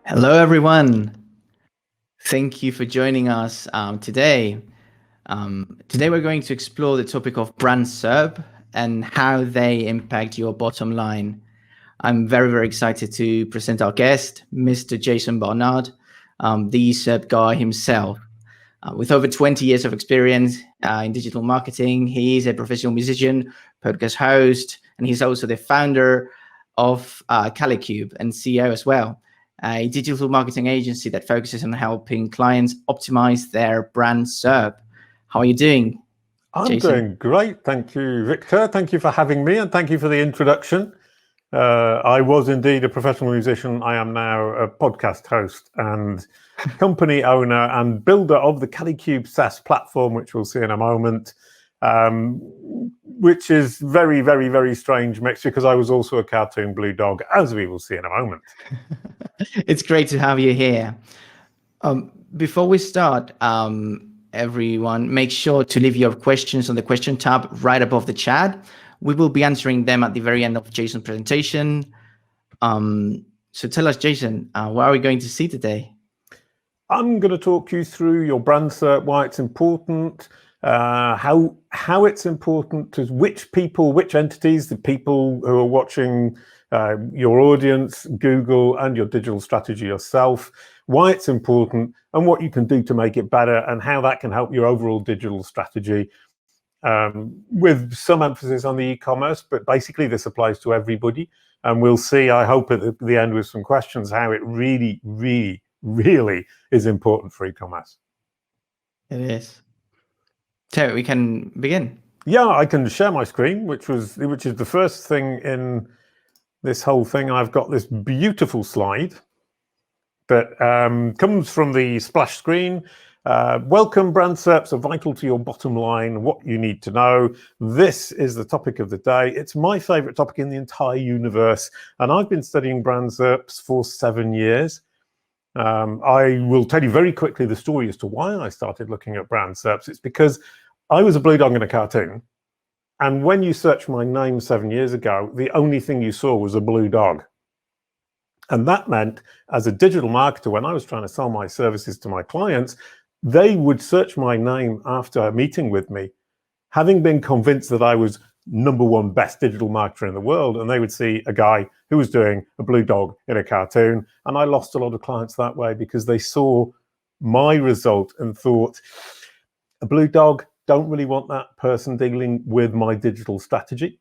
Hello, everyone. Thank you for joining us today. Today, we're going to explore the topic of brand SERP and how they impact your bottom line. I'm very, very excited to present our guest, Mr. Jason Barnard, the SERP guy himself. With over 20 years of experience in digital marketing, he is a professional musician, podcast host, and he's also the founder of Calicube and CEO as well, a digital marketing agency that focuses on helping clients optimize their brand SERP. How are you doing, Jason? I'm doing great. Thank you, Victor. Thank you for having me, and thank you for the introduction. I was indeed a professional musician. I am now a podcast host and company owner and builder of the Calicube SaaS platform, which we'll see in a moment, which is very, very, very strange mixture because I was also a cartoon blue dog, as we will see in a moment. It's great to have you here. Before we start, everyone, make sure to leave your questions on the question tab right above the chat. We will be answering them at the very end of Jason's presentation. So tell us, Jason, what are we going to see today? I'm going to talk you through your brand SERP, why it's important, how it's important to which people, which entities, the people who are watching your audience, Google, and your digital strategy yourself, why it's important, and what you can do to make it better, and how that can help your overall digital strategy, with some emphasis on the e-commerce, but basically this applies to everybody. And we'll see, I hope at the end with some questions, how it really, really, really is important for e-commerce. It is. So we can begin. Yeah, I can share my screen, which is the first thing in this whole thing. I've got this beautiful slide that comes from the splash screen. Welcome, brand SERPs are vital to your bottom line, what you need to know. This is the topic of the day. It's my favorite topic in the entire universe, and I've been studying brand SERPs for 7 years. I will tell you very quickly the story as to why I started looking at brand SERPs. It's because I was a blue dog in a cartoon, and when you searched my name 7 years ago, the only thing you saw was a blue dog. And that meant, as a digital marketer, when I was trying to sell my services to my clients, they would search my name after a meeting with me, having been convinced that I was #1 best digital marketer in the world, and they would see a guy who was doing a blue dog in a cartoon. And I lost a lot of clients that way because they saw my result and thought, a blue dog, don't really want that person dealing with my digital strategy.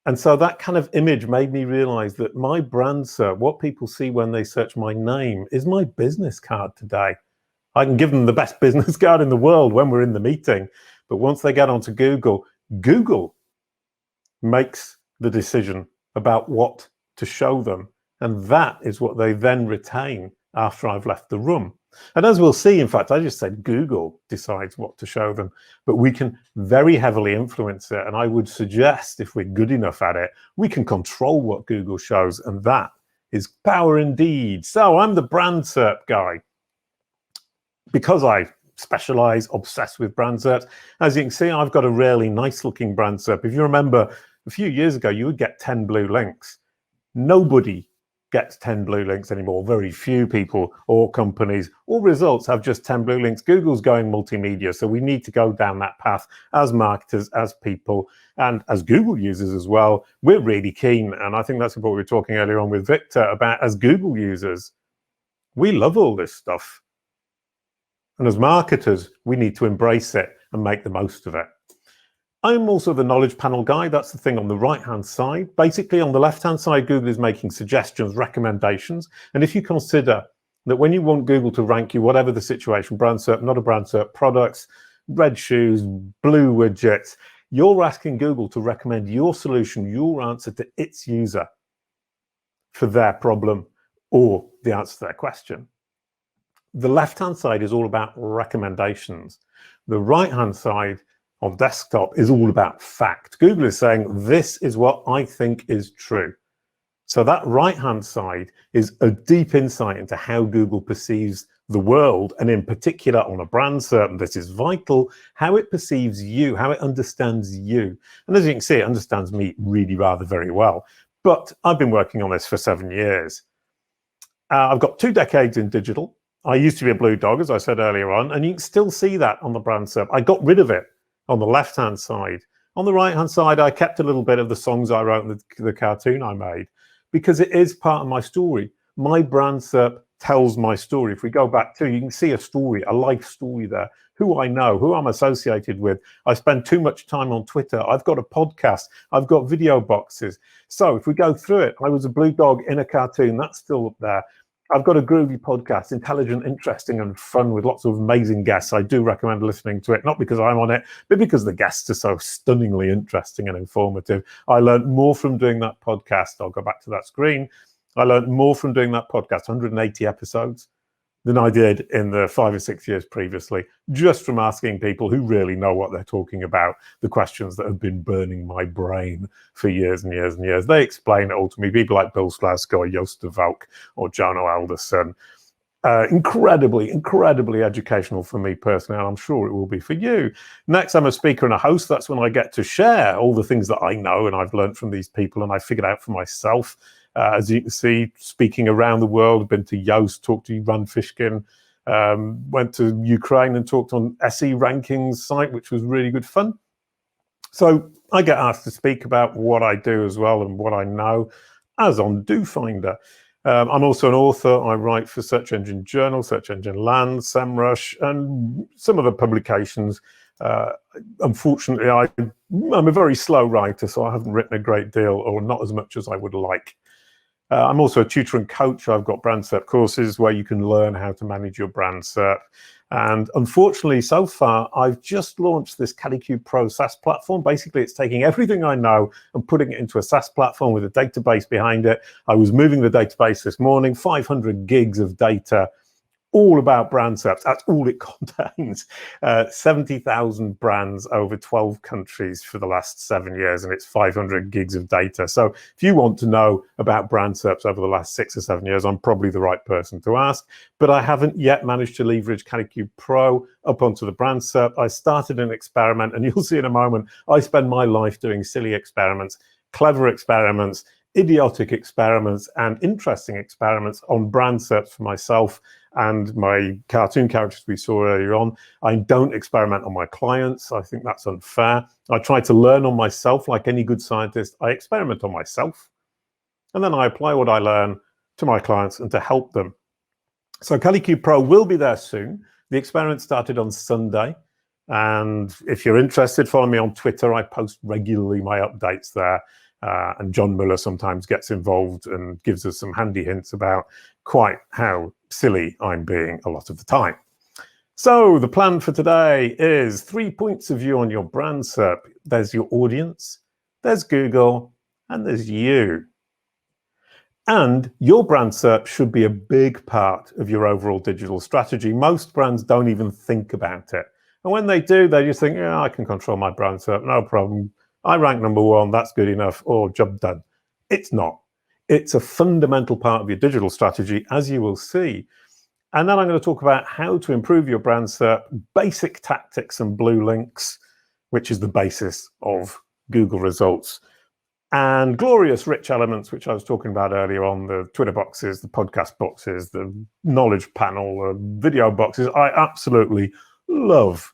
And so that kind of image made me realize that my brand SERP, what people see when they search my name, is my business card today. I can give them the best business card in the world when we're in the meeting, but once they get onto Google, Google makes the decision about what to show them, and that is what they then retain after I've left the room. And as we'll see, in fact, I just said Google decides what to show them, but we can very heavily influence it. And I would suggest, if we're good enough at it, we can control what Google shows, and that is power indeed. So I'm the brand SERP guy because I specialize, obsessed with brand SERPs. As you can see, I've got a really nice looking brand SERP. If you remember, a few years ago, you would get 10 blue links. Nobody gets 10 blue links anymore. Very few people or companies or results have just 10 blue links. Google's going multimedia, so we need to go down that path as marketers, as people, and as Google users as well. We're really keen, and I think that's what we were talking earlier on with Victor about. As Google users, we love all this stuff. And as marketers, we need to embrace it and make the most of it. I'm also the knowledge panel guy. That's the thing on the right-hand side. Basically, on the left-hand side, Google is making suggestions, recommendations. And if you consider that when you want Google to rank you, whatever the situation, brand SERP, not a brand SERP, products, red shoes, blue widgets, you're asking Google to recommend your solution, your answer to its user for their problem or the answer to their question. The left-hand side is all about recommendations. The right-hand side on desktop is all about fact. Google is saying, this is what I think is true. So that right-hand side is a deep insight into how Google perceives the world, and in particular on a brand SERP, and this is vital, how it perceives you, how it understands you. And as you can see, it understands me really rather very well. But I've been working on this for 7 years. I've got 2 decades in digital. I used to be a blue dog, as I said earlier on, and you can still see that on the brand SERP. I got rid of it on the left-hand side. On the right-hand side, I kept a little bit of the songs I wrote and the cartoon I made, because it is part of my story. My brand SERP tells my story. If we go back to, you can see a story, a life story there, who I know, who I'm associated with. I spend too much time on Twitter. I've got a podcast. I've got video boxes. So if we go through it, I was a blue dog in a cartoon. That's still up there. I've got a groovy podcast, intelligent, interesting, and fun with lots of amazing guests. I do recommend listening to it, not because I'm on it, but because the guests are so stunningly interesting and informative. I learned more from doing that podcast. I'll go back to that screen. I learned more from doing that podcast, 180 episodes, than I did in the 5 or 6 years previously, just from asking people who really know what they're talking about, the questions that have been burning my brain for years and years and years. They explain it all to me, people like Bill Slasko or Joost de Valk or Jono Alderson. Incredibly, incredibly educational for me personally, and I'm sure it will be for you. Next, I'm a speaker and a host. That's when I get to share all the things that I know and I've learned from these people and I figured out for myself. As you can see, speaking around the world, I've been to Yoast, talked to Ran Fishkin, went to Ukraine and talked on SE Rankings site, which was really good fun. So I get asked to speak about what I do as well and what I know, as on Doofinder. I'm also an author. I write for Search Engine Journal, Search Engine Land, SEMrush, and some other publications. Unfortunately, I'm a very slow writer, so I haven't written a great deal or not as much as I would like. I'm also a tutor and coach. I've got brand SERP courses where you can learn how to manage your brand SERP. And unfortunately, so far, I've just launched this Kalicube Pro SaaS platform. Basically, it's taking everything I know and putting it into a SaaS platform with a database behind it. I was moving the database this morning, 500 gigs of data, all about brand SERPs. That's all it contains. 70,000 brands over 12 countries for the last 7 years, and it's 500 gigs of data. So if you want to know about brand SERPs over the last 6 or 7 years, I'm probably the right person to ask. But I haven't yet managed to leverage Kalicube Pro up onto the brand SERP. I started an experiment, and you'll see in a moment, I spend my life doing silly experiments, clever experiments, idiotic experiments, and interesting experiments on brand SERPs for myself and my cartoon characters we saw earlier on. I don't experiment on my clients. I think that's unfair. I try to learn on myself. Like any good scientist, I experiment on myself. And then I apply what I learn to my clients and to help them. So Kalicube Pro will be there soon. The experiment started on Sunday. And if you're interested, follow me on Twitter. I post regularly my updates there. And John Muller sometimes gets involved and gives us some handy hints about quite how silly I'm being a lot of the time. So the plan for today is 3 points of view on your brand SERP. There's your audience, there's Google, and there's you. And your brand SERP should be a big part of your overall digital strategy. Most brands don't even think about it. And when they do, they just think, yeah, I can control my brand SERP, no problem. I rank #1, that's good enough, or job done. It's not. It's a fundamental part of your digital strategy, as you will see. And then I'm going to talk about how to improve your brand SERP, basic tactics and blue links, which is the basis of Google results, and glorious rich elements, which I was talking about earlier on, the Twitter boxes, the podcast boxes, the knowledge panel, the video boxes. I absolutely love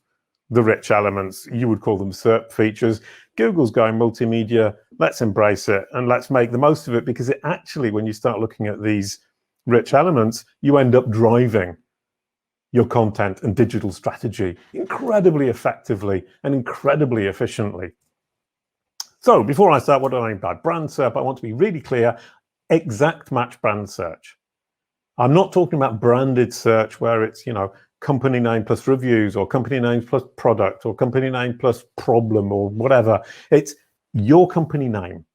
the rich elements. You would call them SERP features. Google's going multimedia. Let's embrace it and let's make the most of it, because it actually, when you start looking at these rich elements, you end up driving your content and digital strategy incredibly effectively and incredibly efficiently. So before I start, what do I mean by brand SERP? I want to be really clear. Exact match brand search. I'm not talking about branded search where it's, company name plus reviews or company name plus product or company name plus problem or whatever. It's your company name,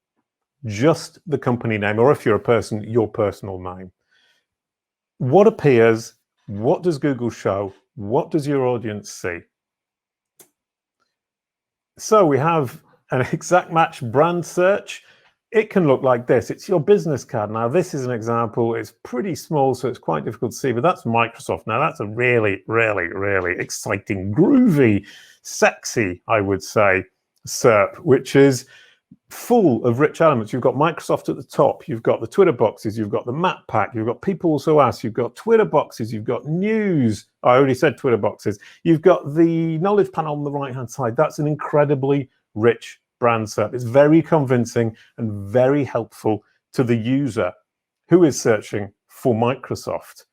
just the company name, or if you're a person, your personal name. What appears? What does Google show? What does your audience see? So we have an exact match brand search. It can look like this. It's your business card. Now, this is an example. It's pretty small, so it's quite difficult to see, but that's Microsoft. Now, that's a really, really, really exciting, groovy, sexy, I would say, SERP, which is full of rich elements. You've got Microsoft at the top, you've got the Twitter boxes, you've got the map pack, you've got people also ask, you've got Twitter boxes, you've got news. I already said Twitter boxes. You've got the knowledge panel on the right-hand side. That's an incredibly rich brand SERP. It's very convincing and very helpful to the user who is searching for Microsoft.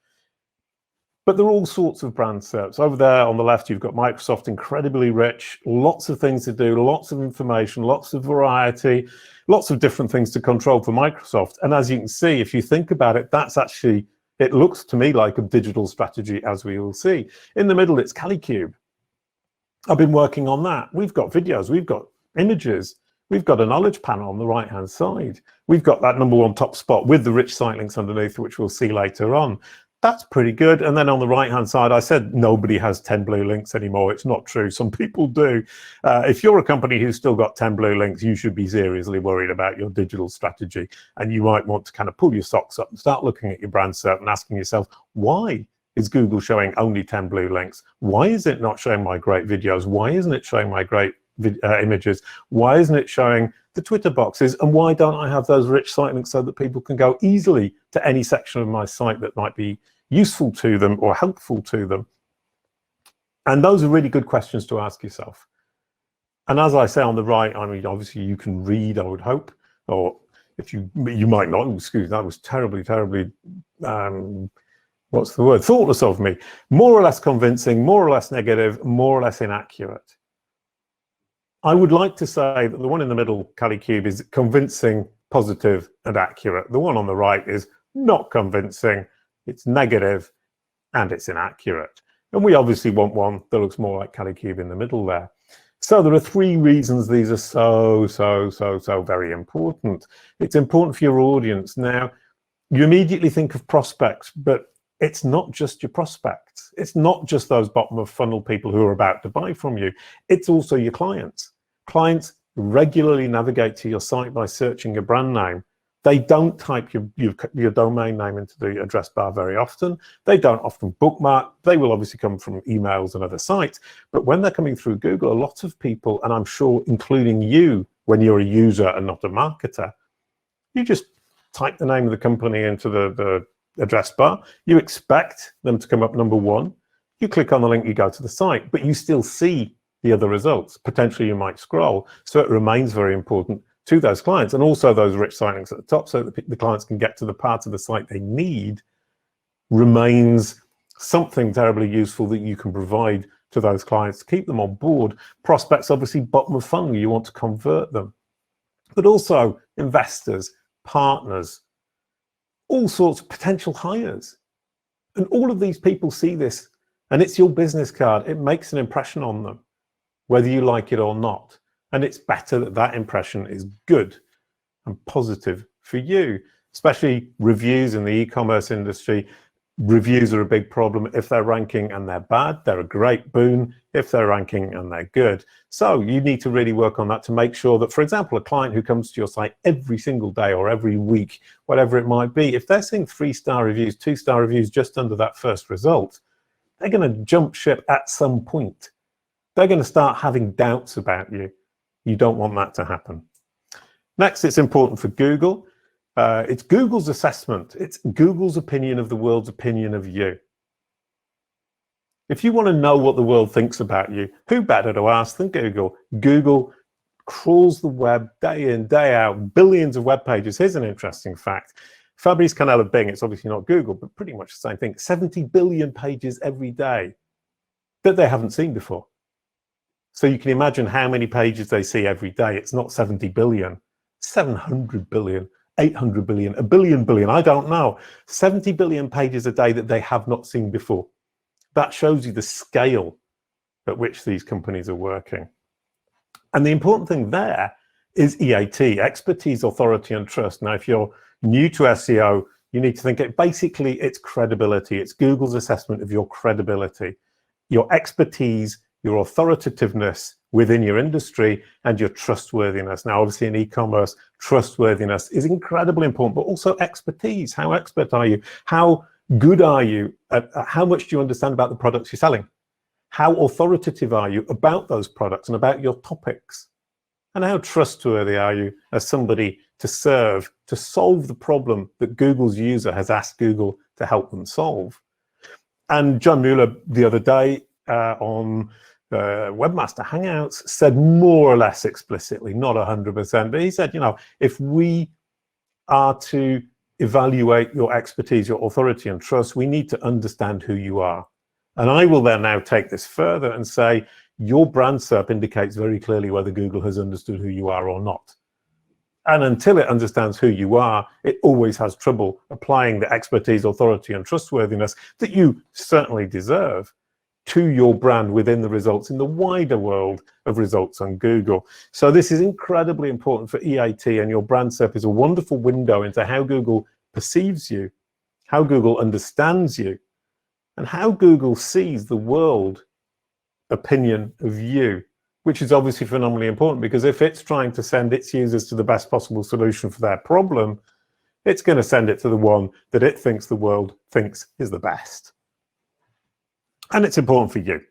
But there are all sorts of brand SERPs. Over there on the left, you've got Microsoft, incredibly rich, lots of things to do, lots of information, lots of variety, lots of different things to control for Microsoft. And as you can see, if you think about it, that's actually, it looks to me like a digital strategy, as we will see. In the middle, it's Calicube. I've been working on that. We've got videos, we've got images, we've got a knowledge panel on the right-hand side. We've got that #1 top spot with the rich site links underneath, which we'll see later on. That's pretty good. And then on the right-hand side, I said nobody has 10 blue links anymore. It's not true. Some people do. If you're a company who's still got 10 blue links, you should be seriously worried about your digital strategy. And you might want to kind of pull your socks up and start looking at your brand SERP and asking yourself, why is Google showing only 10 blue links? Why is it not showing my great videos? Why isn't it showing my great images? Why isn't it showing the Twitter boxes? And why don't I have those rich site links so that people can go easily to any section of my site that might be useful to them or helpful to them? And those are really good questions to ask yourself. And as I say on the right, I mean, obviously you can read, I would hope, or if you might not. Excuse me, that was terribly what's the word, thoughtless of me. More or less convincing, more or less negative, more or less inaccurate. I would like to say that the one in the middle, Calicube, is convincing, positive, and accurate. The one on the right is not convincing, it's negative, and it's inaccurate. And we obviously want one that looks more like Calicube in the middle there. So there are 3 reasons these are so very important. It's important for your audience. Now, you immediately think of prospects, but it's not just your prospects. It's not just those bottom of funnel people who are about to buy from you. It's also your clients. Clients regularly navigate to your site by searching your brand name. They don't type your domain name into the address bar very often. They don't often bookmark. They will obviously come from emails and other sites. But when they're coming through Google, a lot of people, and I'm sure including you when you're a user and not a marketer, you just type the name of the company into the address bar. You expect them to come up #1. You click on the link, you go to the site, but you still see the other results. Potentially you might scroll. So it remains very important to those clients, and also those rich site links at the top so that the clients can get to the part of the site they need, remains something terribly useful that you can provide to those clients to keep them on board. Prospects, obviously, bottom of funnel, you want to convert them. But also investors, partners, all sorts of potential hires. And all of these people see this, and it's your business card. It makes an impression on them, whether you like it or not. And it's better that that impression is good and positive for you, especially reviews in the e-commerce industry. Reviews are a big problem. If they're ranking and they're bad, they're a great boon. If they're ranking and they're good. So you need to really work on that to make sure that, for example, a client who comes to your site every single day or every week, whatever it might be, if they're seeing 3-star reviews, 2-star reviews just under that first result, they're going to jump ship at some point. They're going to start having doubts about you. You don't want that to happen. Next, it's important for Google. It's Google's assessment. It's Google's opinion of the world's opinion of you. If you want to know what the world thinks about you, who better to ask than Google? Google crawls the web day in, day out, billions of web pages. Here's an interesting fact. Fabrice Canel of Bing, it's obviously not Google, but pretty much the same thing. 70 billion pages every day that they haven't seen before. So you can imagine how many pages they see every day. It's not 70 billion, 700 billion, 800 billion, a billion, I don't know. 70 billion pages a day that they have not seen before. That shows you the scale at which these companies are working. And the important thing there is EAT, expertise, authority, and trust. Now, if you're new to SEO, you need to think basically it's credibility. It's Google's assessment of your credibility, your expertise, your authoritativeness within your industry, and your trustworthiness. Now, obviously in e-commerce, trustworthiness is incredibly important, but also expertise. How expert are you? How good are you? How much do you understand about the products you're selling? How authoritative are you about those products and about your topics? And how trustworthy are you as somebody to solve the problem that Google's user has asked Google to help them solve? And John Mueller the other day on Webmaster Hangouts said more or less explicitly, not 100%, but he said, if we are to evaluate your expertise, your authority and trust, we need to understand who you are. And I will then now take this further and say, your brand SERP indicates very clearly whether Google has understood who you are or not. And until it understands who you are, it always has trouble applying the expertise, authority, and trustworthiness that you certainly deserve to your brand within the results in the wider world of results on Google. So this is incredibly important for EAT, and your brand SERP is a wonderful window into how Google perceives you, how Google understands you, and how Google sees the world opinion of you, which is obviously phenomenally important, because if it's trying to send its users to the best possible solution for their problem, it's going to send it to the one that it thinks the world thinks is the best. And it's important for you.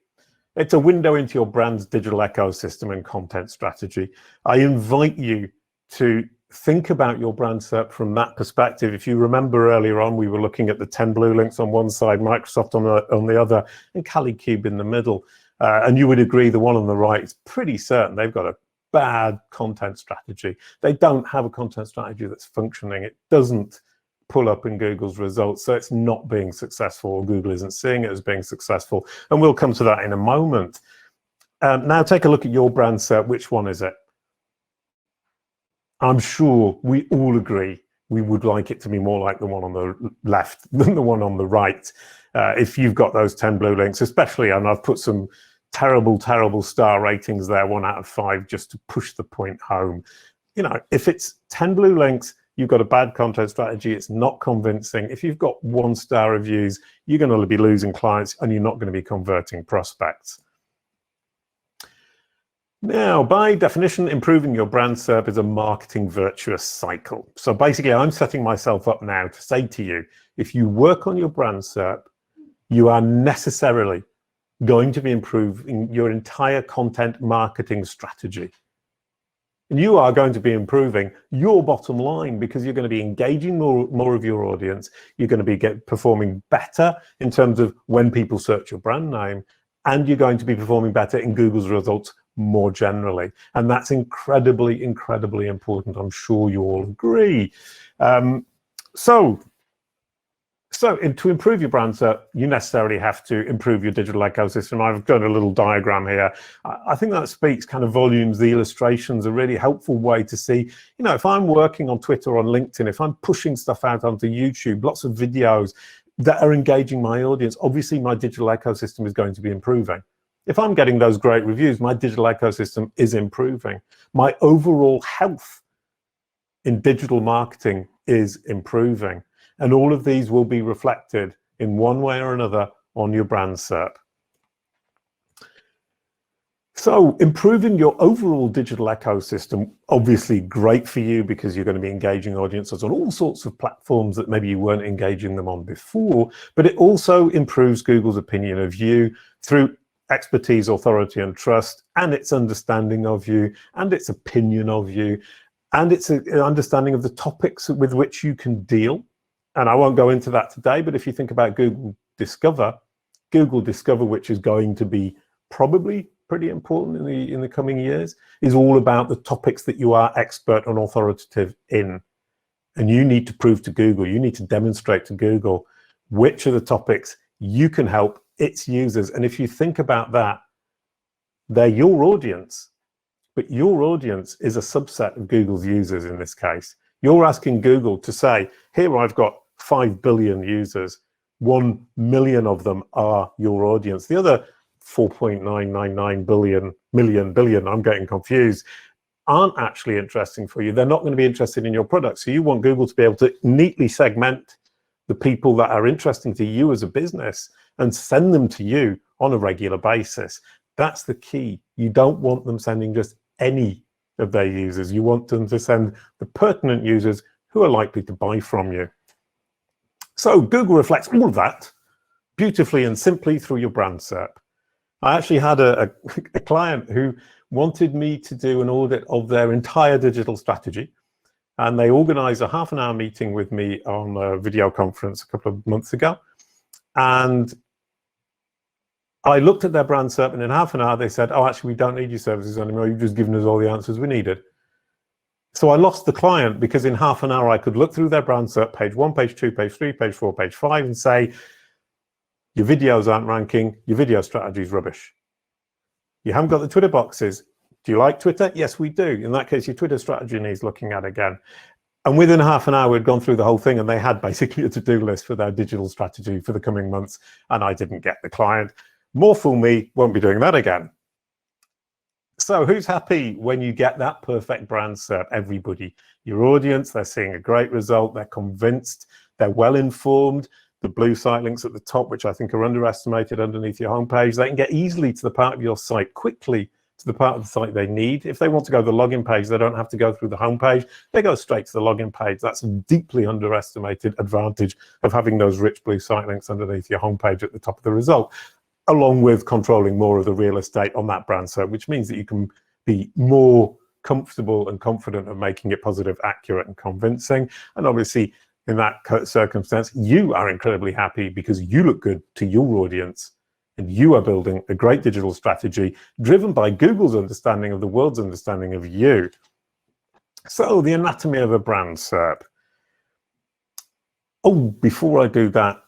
It's a window into your brand's digital ecosystem and content strategy. I invite you to think about your brand SERP from that perspective. If you remember earlier on, we were looking at the 10 blue links on one side, Microsoft on the other, and CaliCube in the middle. And you would agree the one on the right is pretty certain they've got a bad content strategy. They don't have a content strategy that's functioning. It doesn't pull up in Google's results, so it's not being successful, or Google isn't seeing it as being successful. And we'll come to that in a moment. Now take a look at your brand SERP. Which one is it? I'm sure we all agree we would like it to be more like the one on the left than the one on the right. If you've got those 10 blue links, especially, and I've put some terrible star ratings there, 1 out of 5, just to push the point home. If it's 10 blue links, you've got a bad content strategy, it's not convincing. If you've got 1-star reviews, you're going to be losing clients and you're not going to be converting prospects. Now, by definition, improving your brand SERP is a marketing virtuous cycle. So basically, I'm setting myself up now to say to you, if you work on your brand SERP, you are necessarily going to be improving your entire content marketing strategy. And you are going to be improving your bottom line, because you're going to be engaging more of your audience. You're going to be performing better in terms of when people search your brand name, and you're going to be performing better in Google's results more generally. And that's incredibly important. I'm sure you all agree. To improve your brand SERP, you necessarily have to improve your digital ecosystem. I've done a little diagram here. I think that speaks kind of volumes. The illustration's a really helpful way to see, if I'm working on Twitter or on LinkedIn, if I'm pushing stuff out onto YouTube, lots of videos that are engaging my audience, obviously my digital ecosystem is going to be improving. If I'm getting those great reviews, my digital ecosystem is improving. My overall health in digital marketing is improving. And all of these will be reflected in one way or another on your brand SERP. So improving your overall digital ecosystem, obviously great for you, because you're going to be engaging audiences on all sorts of platforms that maybe you weren't engaging them on before, but it also improves Google's opinion of you through expertise, authority, and trust, and its understanding of you, and its opinion of you, and its understanding of the topics with which you can deal. And I won't go into that today, but if you think about Google Discover, which is going to be probably pretty important in the coming years, is all about the topics that you are expert and authoritative in. And you need to prove to Google, you need to demonstrate to Google which are the topics you can help its users. And if you think about that, they're your audience, but your audience is a subset of Google's users in this case. You're asking Google to say, here I've got 5 billion users, 1 million of them are your audience. The other 4.999 billion, I'm getting confused, aren't actually interesting for you. They're not going to be interested in your product. So you want Google to be able to neatly segment the people that are interesting to you as a business and send them to you on a regular basis. That's the key. You don't want them sending just any of their users. You want them to send the pertinent users who are likely to buy from you. So Google reflects all of that beautifully and simply through your brand SERP. I actually had a client who wanted me to do an audit of their entire digital strategy. And they organized a half-an-hour meeting with me on a video conference a couple of months ago. And I looked at their brand SERP, and in half an hour they said, oh, actually, we don't need your services anymore. You've just given us all the answers we needed. So I lost the client because in half an hour I could look through their brand SERP, page 1, page 2, page 3, page 4, page 5, and say, your videos aren't ranking, your video strategy is rubbish. You haven't got the Twitter boxes. Do you like Twitter? Yes, we do. In that case, your Twitter strategy needs looking at again. And within half an hour, we'd gone through the whole thing, and they had basically a to-do list for their digital strategy for the coming months, and I didn't get the client. More fool me, won't be doing that again. So who's happy when you get that perfect brand SERP? Everybody. Your audience, they're seeing a great result, they're convinced, they're well-informed. The blue site links at the top, which I think are underestimated underneath your homepage, they can get easily to the part of your site quickly, to the part of the site they need. If they want to go to the login page, they don't have to go through the homepage. They go straight to the login page. That's a deeply underestimated advantage of having those rich blue site links underneath your homepage at the top of the result, along with controlling more of the real estate on that brand SERP, which means that you can be more comfortable and confident of making it positive, accurate, and convincing. And obviously, in that circumstance, you are incredibly happy because you look good to your audience, and you are building a great digital strategy driven by Google's understanding of the world's understanding of you. So the anatomy of a brand SERP. Oh, before I do that,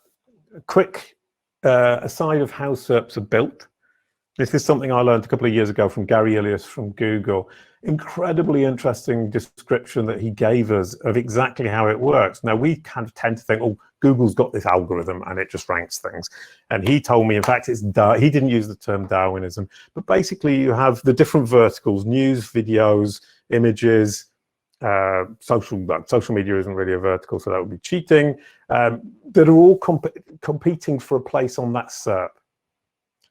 a quick aside of how SERPs are built. This is something I learned a couple of years ago from Gary Ilias from Google. Incredibly interesting description that he gave us of exactly how it works. Now, we kind of tend to think, oh, Google's got this algorithm and it just ranks things. And he told me, in fact, he didn't use the term Darwinism, but basically you have the different verticals: news, videos, images, social media isn't really a vertical, so that would be cheating, that are all competing for a place on that SERP.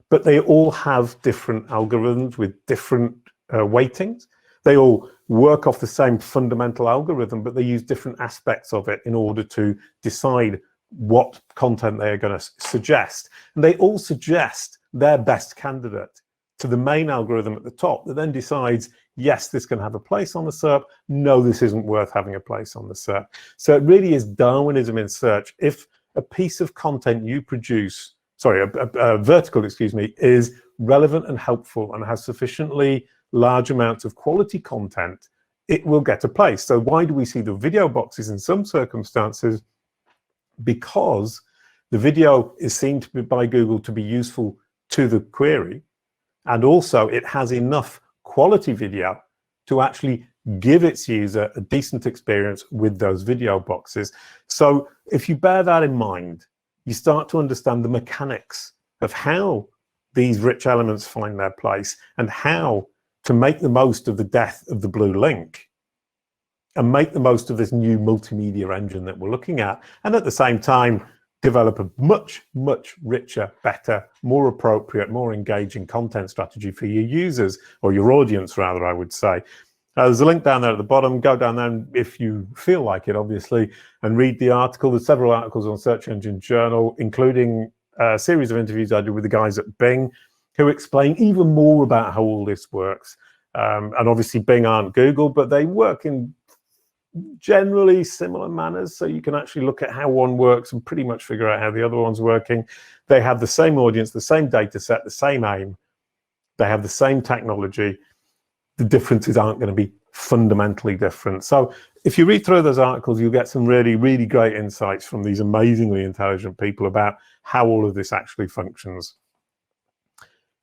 But they all have different algorithms with different weightings. They all work off the same fundamental algorithm, but they use different aspects of it in order to decide what content they are going to suggest. And they all suggest their best candidate to the main algorithm at the top that then decides, yes, this can have a place on the SERP. No, this isn't worth having a place on the SERP. So it really is Darwinism in search. If a piece of content you produce, a vertical, excuse me, is relevant and helpful and has sufficiently large amounts of quality content, it will get a place. So why do we see the video boxes in some circumstances? Because the video is seen to be, by Google, to be useful to the query, and also it has enough quality video to actually give its user a decent experience with those video boxes. So if you bear that in mind, you start to understand the mechanics of how these rich elements find their place and how to make the most of the death of the blue link and make the most of this new multimedia engine that we're looking at. And at the same time, develop a much, much richer, better, more appropriate, more engaging content strategy for your users, or your audience, rather, I would say. There's a link down there at the bottom. Go down there if you feel like it, obviously, and read the article. There's several articles on Search Engine Journal, including a series of interviews I did with the guys at Bing, who explain even more about how all this works. And obviously, Bing aren't Google, but they work in generally similar manners. So you can actually look at how one works and pretty much figure out how the other one's working. They have the same audience, the same data set, the same aim. They have the same technology. The differences aren't going to be fundamentally different. So if you read through those articles, you'll get some really, really great insights from these amazingly intelligent people about how all of this actually functions.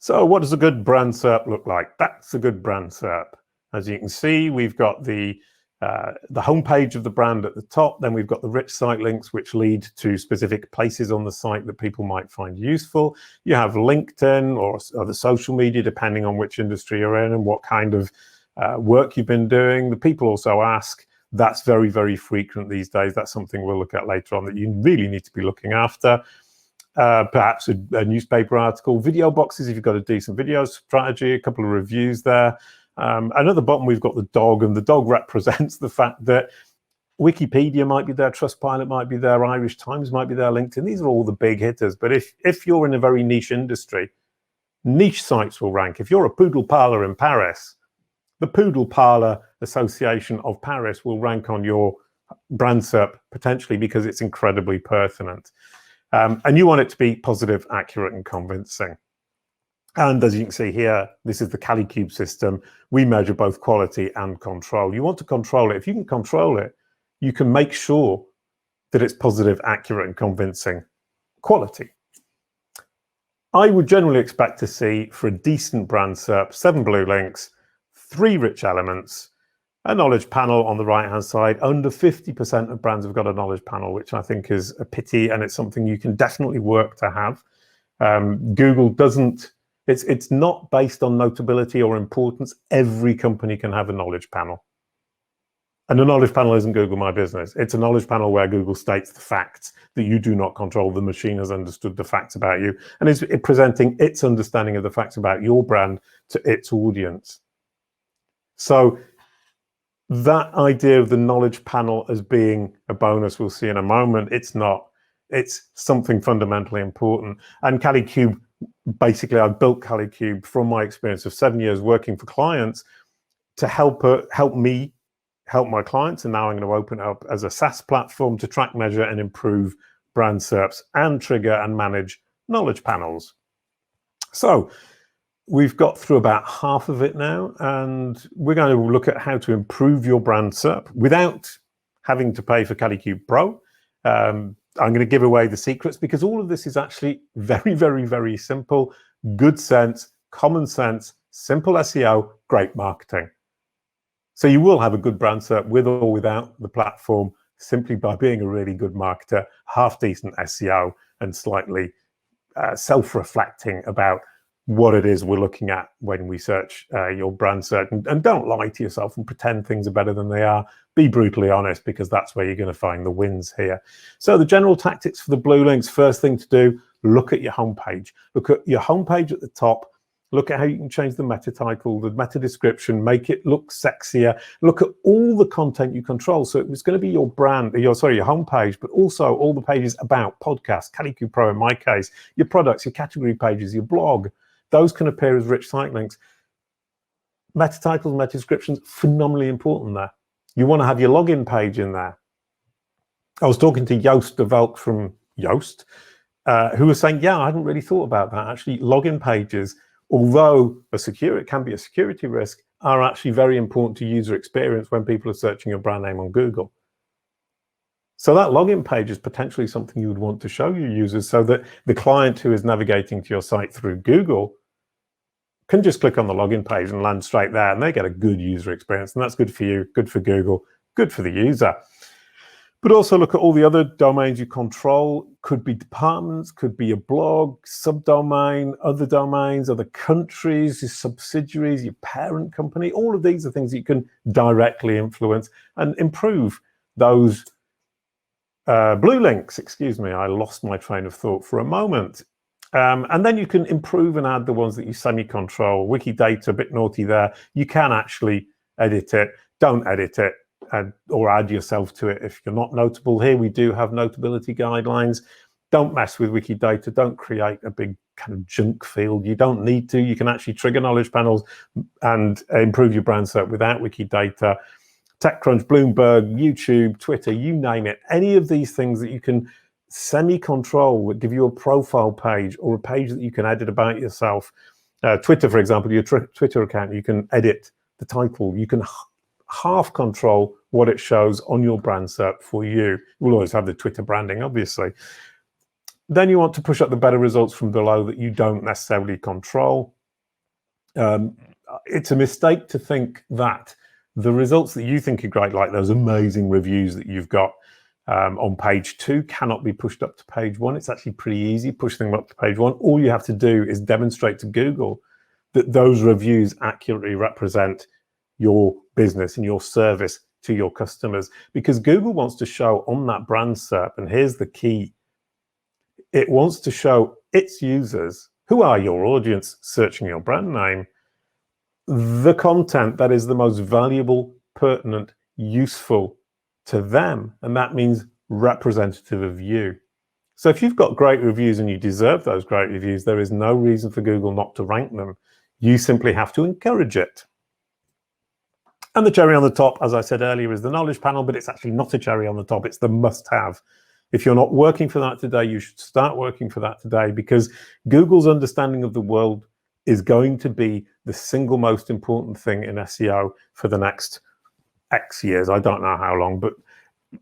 So what does a good brand SERP look like? That's a good brand SERP. As you can see, we've got the homepage of the brand at the top. Then we've got the rich site links, which lead to specific places on the site that people might find useful. You have LinkedIn or other social media, depending on which industry you're in and what kind of work you've been doing. The people also ask. That's very, very frequent these days. That's something we'll look at later on that you really need to be looking after. Perhaps a newspaper article, video boxes if you've got a decent video strategy, a couple of reviews there. And at the bottom, we've got the dog, and the dog represents the fact that Wikipedia might be there, Trustpilot might be there, Irish Times might be there, LinkedIn. These are all the big hitters. But if you're in a very niche industry, Niche sites will rank. If you're a poodle parlor in Paris, the Poodle Parlor Association of Paris will rank on your brand SERP potentially because it's incredibly pertinent. And you want it to be positive, accurate, and convincing. And as you can see here, this is the Kalicube system. We measure both quality and control. You want to control it. If you can control it, you can make sure that it's positive, accurate, and convincing quality. I would generally expect to see, for a decent brand SERP, 7 blue links, 3 rich elements, a knowledge panel on the right-hand side. Under 50% of brands have got a knowledge panel, which I think is a pity, and it's something you can definitely work to have. Google doesn't, it's not based on notability or importance. Every company can have a knowledge panel. And the knowledge panel isn't Google My Business. It's a knowledge panel where Google states the facts that you do not control. The machine has understood the facts about you and is presenting its understanding of the facts about your brand to its audience. So that idea of the knowledge panel as being a bonus, we'll see in a moment, it's not. It's something fundamentally important. And Kalicube, basically, I've built Kalicube from my experience of 7 years working for clients to help me help my clients. And now I'm going to open it up as a SaaS platform to track, measure, and improve brand SERPs and trigger and manage knowledge panels. So we've got through about half of it now, and we're going to look at how to improve your brand SERP without having to pay for Kalicube Pro. I'm going to give away the secrets because all of this is actually very, very, very simple, good sense, common sense, simple SEO, great marketing. So you will have a good brand SERP with or without the platform simply by being a really good marketer, half-decent SEO, and slightly self-reflecting about what it is we're looking at when we search your brand SERP. And don't lie to yourself and pretend things are better than they are. Be brutally honest, because that's where you're going to find the wins here. So the general tactics for the blue links, first thing to do, look at your homepage. Look at your homepage at the top. Look at how you can change the meta title, the meta description, make it look sexier. Look at all the content you control. So it's going to be your brand, your homepage, but also all the pages about podcasts, Kalicube Pro in my case, your products, your category pages, your blog. Those can appear as rich site links. Meta titles, meta descriptions, phenomenally important there. You want to have your login page in there. I was talking to Joost de Velk from Joost, who was saying, yeah, I hadn't really thought about that. Actually, login pages, although it can be a security risk, are actually very important to user experience when people are searching your brand name on Google. So that login page is potentially something you would want to show your users so that the client who is navigating to your site through Google can just click on the login page and land straight there, and they get a good user experience. And that's good for you, good for Google, good for the user. But also look at all the other domains you control. Could be departments, could be a blog, subdomain, other domains, other countries, your subsidiaries, your parent company. All of these are things that you can directly influence and improve those blue links. Excuse me, I lost my train of thought for a moment. And then you can improve and add the ones that you semi-control. Wikidata, a bit naughty there. You can actually edit it. Don't edit it. Or add yourself to it if you're not notable. Here we do have notability guidelines. Don't mess with Wikidata. Don't create a big kind of junk field. You don't need to. You can actually trigger knowledge panels and improve your brand SERP without Wikidata. TechCrunch, Bloomberg, YouTube, Twitter, you name it. Any of these things that you can semi-control would give you a profile page or a page that you can edit about yourself. Twitter, for example, your Twitter account, you can edit the title. You can half control what it shows on your brand SERP for you. We'll always have the Twitter branding, obviously. Then you want to push up the better results from below that you don't necessarily control. It's a mistake to think that the results that you think are great, like those amazing reviews that you've got on page 2, cannot be pushed up to page 1. It's actually pretty easy, push them up to page 1. All you have to do is demonstrate to Google that those reviews accurately represent your business and your service to your customers, because Google wants to show on that brand SERP, and here's the key, it wants to show its users, who are your audience searching your brand name, the content that is the most valuable, pertinent, useful to them, and that means representative of you. So if you've got great reviews and you deserve those great reviews, there is no reason for Google not to rank them. You simply have to encourage it. And the cherry on the top, as I said earlier, is the knowledge panel, but it's actually not a cherry on the top. It's the must-have. If you're not working for that today, you should start working for that today, because Google's understanding of the world is going to be the single most important thing in SEO for the next X years. I don't know how long, but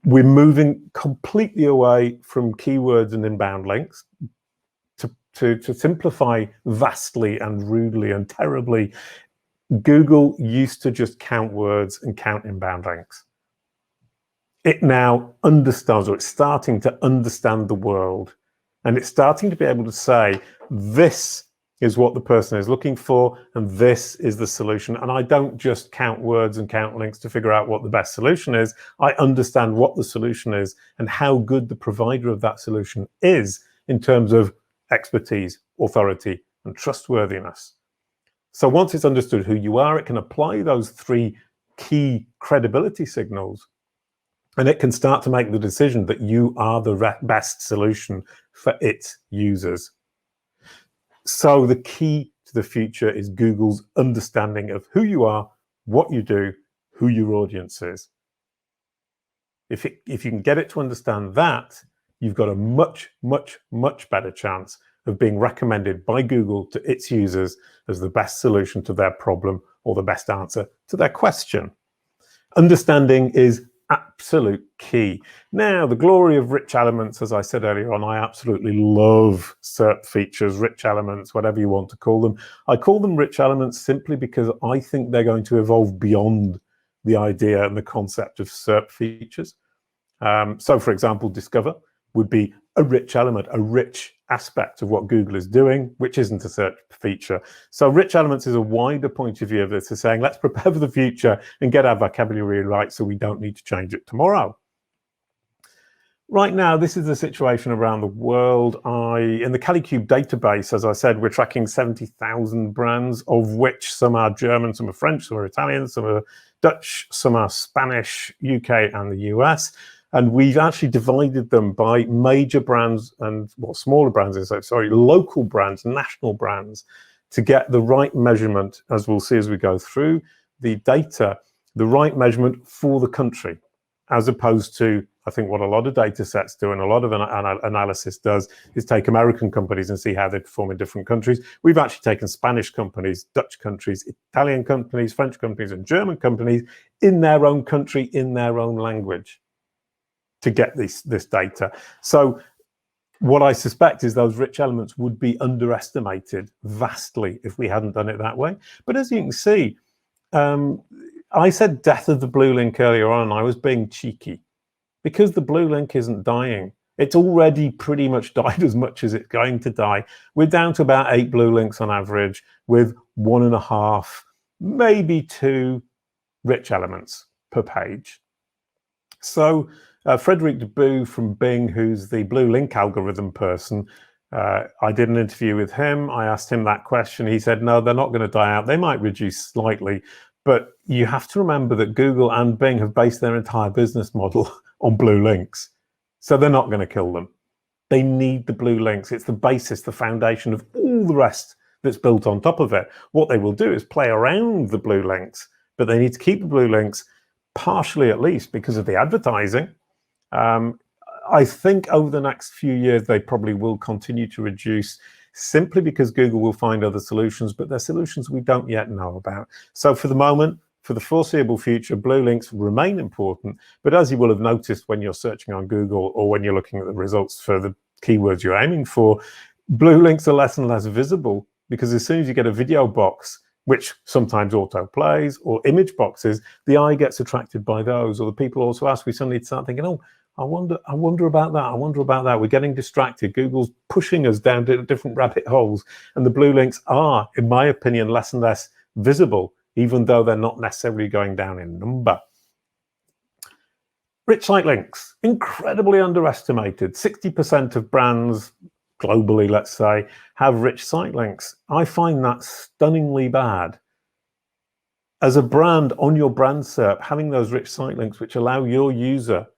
we're moving completely away from keywords and inbound links to simplify vastly and rudely and terribly. Google used to just count words and count inbound links. It now understands, or it's starting to understand the world, and it's starting to be able to say, this is what the person is looking for, and this is the solution. And I don't just count words and count links to figure out what the best solution is. I understand what the solution is and how good the provider of that solution is in terms of expertise, authority, and trustworthiness. So once it's understood who you are, it can apply those three key credibility signals, and it can start to make the decision that you are the best solution for its users. So the key to the future is Google's understanding of who you are, what you do, who your audience is. If you can get it to understand that, you've got a much, much, much better chance of being recommended by Google to its users as the best solution to their problem or the best answer to their question. Understanding is absolute key. Now, the glory of rich elements, as I said earlier on, I absolutely love SERP features, rich elements, whatever you want to call them. I call them rich elements simply because I think they're going to evolve beyond the idea and the concept of SERP features. So, for example, Discover would be a rich element, a rich aspect of what Google is doing, which isn't a search feature. So rich elements is a wider point of view of this, is saying, let's prepare for the future and get our vocabulary right so we don't need to change it tomorrow. Right now, this is the situation around the world. In the Calicube database, as I said, we're tracking 70,000 brands, of which some are German, some are French, some are Italian, some are Dutch, some are Spanish, UK, and the US. And we've actually divided them by major brands and, well, smaller brands, local brands, national brands, to get the right measurement, as we'll see as we go through the data, the right measurement for the country, as opposed to, I think, what a lot of data sets do and a lot of analysis does is take American companies and see how they perform in different countries. We've actually taken Spanish companies, Dutch countries, Italian companies, French companies, and German companies in their own country, in their own language, to get this data. So what I suspect is those rich elements would be underestimated vastly if we hadn't done it that way. But as you can see, I said death of the blue link earlier on, and I was being cheeky, because the blue link isn't dying. It's already pretty much died as much as it's going to die. We're down to about 8 blue links on average, with 1.5, maybe 2 rich elements per page. So Frederic Deboo from Bing, who's the blue link algorithm person, I did an interview with him. I asked him that question. He said, no, they're not going to die out. They might reduce slightly, but you have to remember that Google and Bing have based their entire business model on blue links. So they're not going to kill them. They need the blue links. It's the basis, the foundation of all the rest that's built on top of it. What they will do is play around the blue links, but they need to keep the blue links, partially at least, because of the advertising. I think over the next few years, they probably will continue to reduce, simply because Google will find other solutions, but they're solutions we don't yet know about. So for the moment, for the foreseeable future, blue links remain important. But as you will have noticed when you're searching on Google or when you're looking at the results for the keywords you're aiming for, blue links are less and less visible, because as soon as you get a video box, which sometimes auto plays, or image boxes, the eye gets attracted by those. Or the people also ask, we suddenly start thinking, oh, I wonder about that. I wonder about that. We're getting distracted. Google's pushing us down different rabbit holes. And the blue links are, in my opinion, less and less visible, even though they're not necessarily going down in number. Rich site links, incredibly underestimated. 60% of brands globally, let's say, have rich site links. I find that stunningly bad. As a brand on your brand SERP, having those rich site links which allow your user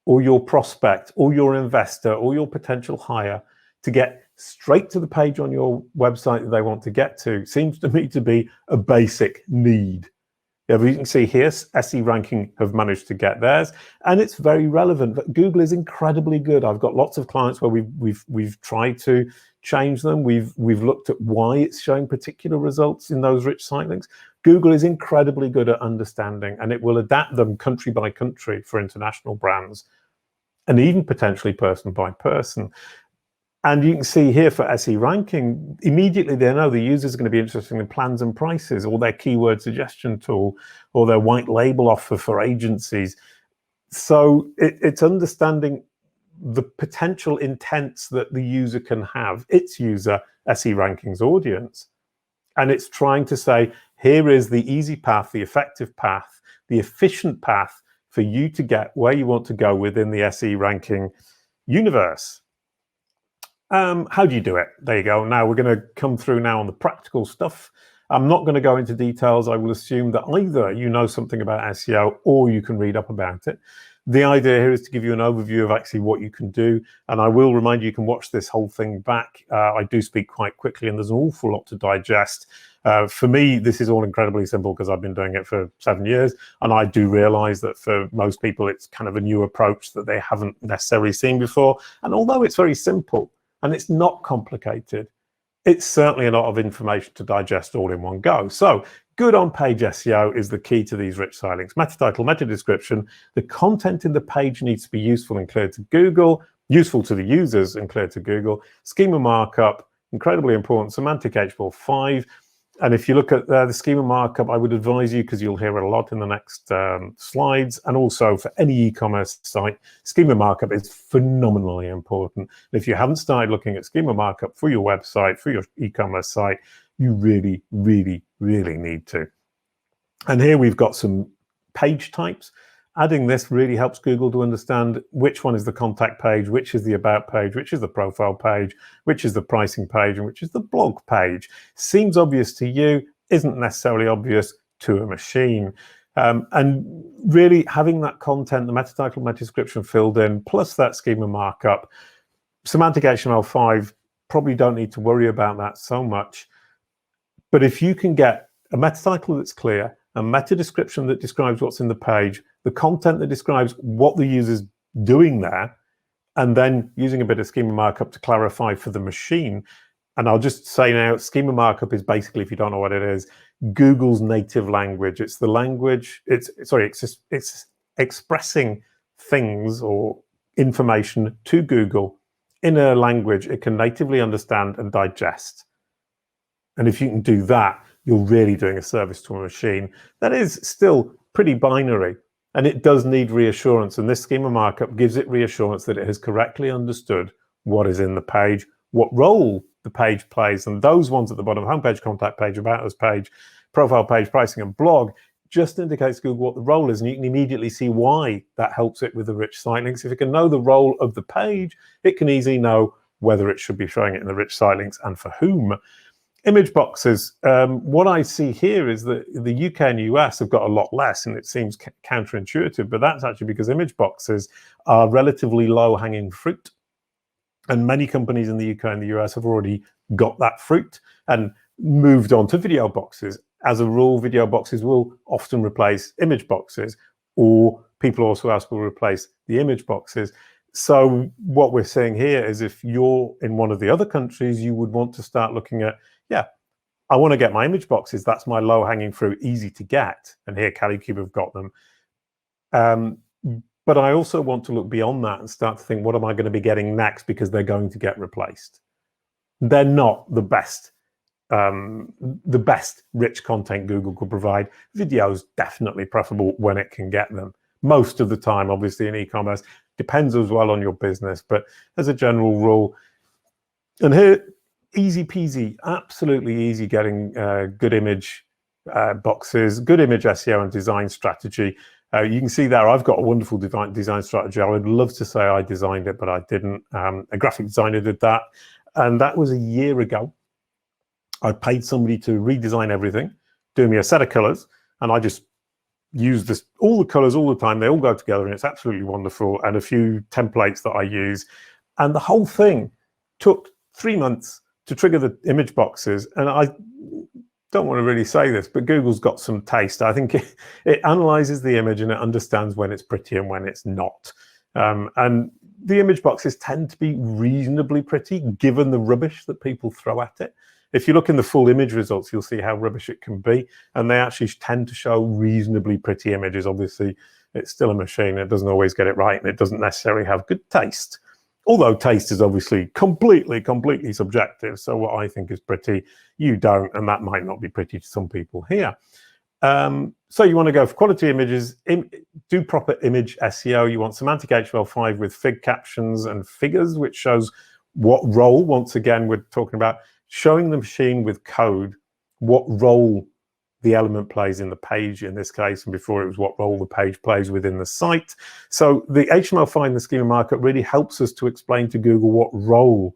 or your prospect or your investor or your potential hire to get straight to the page on your website that they want to get to seems to me to be a basic need. Yeah, you can see here, SE Ranking have managed to get theirs, and it's very relevant. But Google is incredibly good. I've got lots of clients where we've tried to change them. We've looked at why it's showing particular results in those rich site links. Google is incredibly good at understanding, and it will adapt them country by country for international brands, and even potentially person by person. And you can see here for SE Ranking, immediately they know the user is going to be interested in plans and prices, or their keyword suggestion tool, or their white label offer for agencies. So it's understanding the potential intents that the user can have, its user, SE Ranking's audience. And it's trying to say, here is the easy path, the effective path, the efficient path for you to get where you want to go within the SE Ranking universe. How do you do it? There you go. Now we're going to come through now on the practical stuff. I'm not going to go into details. I will assume that either you know something about SEO or you can read up about it. The idea here is to give you an overview of actually what you can do. And I will remind you, you can watch this whole thing back. I do speak quite quickly and there's an awful lot to digest. For me, this is all incredibly simple because I've been doing it for 7 years. And I do realize that for most people, it's kind of a new approach that they haven't necessarily seen before. And although it's very simple, and it's not complicated, it's certainly a lot of information to digest all in one go. So good on-page SEO is the key to these rich site links. Meta title, meta description. The content in the page needs to be useful and clear to Google, useful to the users and clear to Google. Schema markup, incredibly important. Semantic HTML5. And if you look at the schema markup, I would advise you, because you'll hear it a lot in the next slides, and also for any e-commerce site, schema markup is phenomenally important. If you haven't started looking at schema markup for your website, for your e-commerce site, you really, really, really need to. And here we've got some page types. Adding this really helps Google to understand which one is the contact page, which is the about page, which is the profile page, which is the pricing page, and which is the blog page. Seems obvious to you, isn't necessarily obvious to a machine. And really having that content, the meta title, meta description filled in, plus that schema markup, semantic HTML5, probably don't need to worry about that so much. But if you can get a meta title that's clear, a meta description that describes what's in the page, the content that describes what the user's doing there, and then using a bit of schema markup to clarify for the machine. And I'll just say now, schema markup is basically, if you don't know what it is, Google's native language. It's the language, it's expressing things or information to Google in a language it can natively understand and digest. And if you can do that, you're really doing a service to a machine that is still pretty binary, and it does need reassurance. And this schema markup gives it reassurance that it has correctly understood what is in the page, what role the page plays. And those ones at the bottom, homepage, contact page, about us page, profile page, pricing, and blog, just indicates Google what the role is. And you can immediately see why that helps it with the rich site links. If it can know the role of the page, it can easily know whether it should be showing it in the rich site links and for whom. Image boxes. What I see here is that the UK and US have got a lot less, and it seems counterintuitive, but that's actually because image boxes are relatively low-hanging fruit. And many companies in the UK and the US have already got that fruit and moved on to video boxes. As a rule, video boxes will often replace image boxes, or people also ask will replace the image boxes. So what we're saying here is if you're in one of the other countries, you would want to start looking at, yeah, I want to get my image boxes. That's my low-hanging fruit, easy to get. And here, CaliCube have got them. But I also want to look beyond that and start to think, what am I going to be getting next? Because they're going to get replaced. They're not the best rich content Google could provide. Video is definitely preferable when it can get them. Most of the time, obviously, in e-commerce, depends as well on your business. But as a general rule, and here, easy peasy, absolutely easy getting good image boxes, good image SEO and design strategy. You can see there, I've got a wonderful design strategy. I would love to say I designed it, but I didn't. A graphic designer did that. And that was a year ago. I paid somebody to redesign everything, do me a set of colors, and I just use this, all the colors all the time. They all go together and it's absolutely wonderful. And a few templates that I use. And the whole thing took 3 months to trigger the image boxes. And I don't want to really say this, but Google's got some taste. I think it analyzes the image and it understands when it's pretty and when it's not. And the image boxes tend to be reasonably pretty given the rubbish that people throw at it. If you look in the full image results, you'll see how rubbish it can be. And they actually tend to show reasonably pretty images. Obviously, it's still a machine. It doesn't always get it right. And it doesn't necessarily have good taste. Although taste is obviously completely subjective. So what I think is pretty, you don't. And that might not be pretty to some people here. So you want to go for quality images, do proper image SEO. You want semantic HTML5 with fig captions and figures, which shows what role, once again, we're talking about showing the machine with code what role the element plays in the page in this case, and before it was what role the page plays within the site. So the HTML5 and the schema markup really helps us to explain to Google what role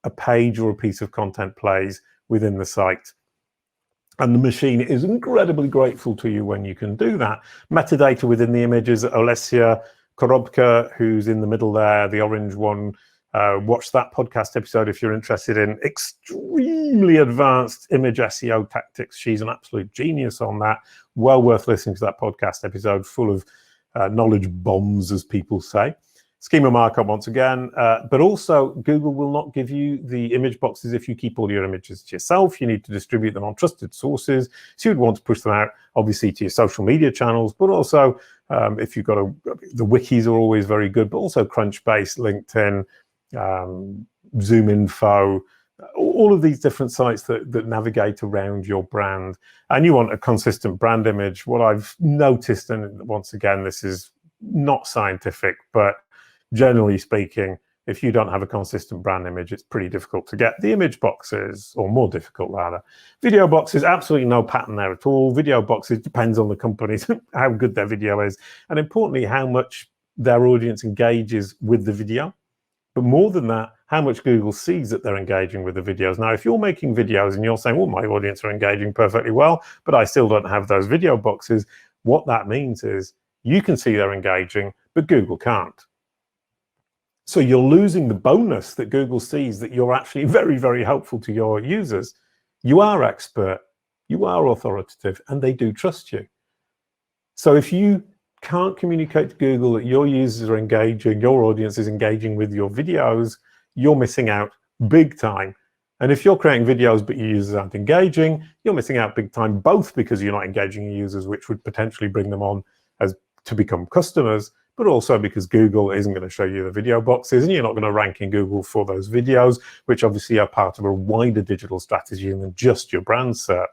a page or a piece of content plays within the site. And the machine is incredibly grateful to you when you can do that. Metadata within the images, Olesia Korobka, who's in the middle there, the orange one, watch that podcast episode if you're interested in extremely advanced image SEO tactics. She's an absolute genius on that. Well worth listening to that podcast episode, full of knowledge bombs, as people say. Schema markup once again, but also Google will not give you the image boxes if you keep all your images to yourself. You need to distribute them on trusted sources. So you'd want to push them out, obviously, to your social media channels, but also if you've got the wikis are always very good, but also Crunchbase, LinkedIn, ZoomInfo, all of these different sites that navigate around your brand. And you want a consistent brand image. What I've noticed, and once again, this is not scientific, but generally speaking, if you don't have a consistent brand image, it's pretty difficult to get the image boxes, or more difficult rather. Video boxes, absolutely no pattern there at all. Video boxes depends on the company, how good their video is, and importantly, how much their audience engages with the video. But more than that, how much Google sees that they're engaging with the videos. Now, if you're making videos and you're saying, well, my audience are engaging perfectly well, but I still don't have those video boxes, what that means is you can see they're engaging, but Google can't. So you're losing the bonus that Google sees that you're actually very, very helpful to your users. You are expert, you are authoritative, and they do trust you. So if you can't communicate to Google that your users are engaging, your audience is engaging with your videos, you're missing out big time. And if you're creating videos but your users aren't engaging, you're missing out big time, both because you're not engaging your users, which would potentially bring them on as to become customers, but also because Google isn't going to show you the video boxes and you're not going to rank in Google for those videos, which obviously are part of a wider digital strategy than just your brand SERP.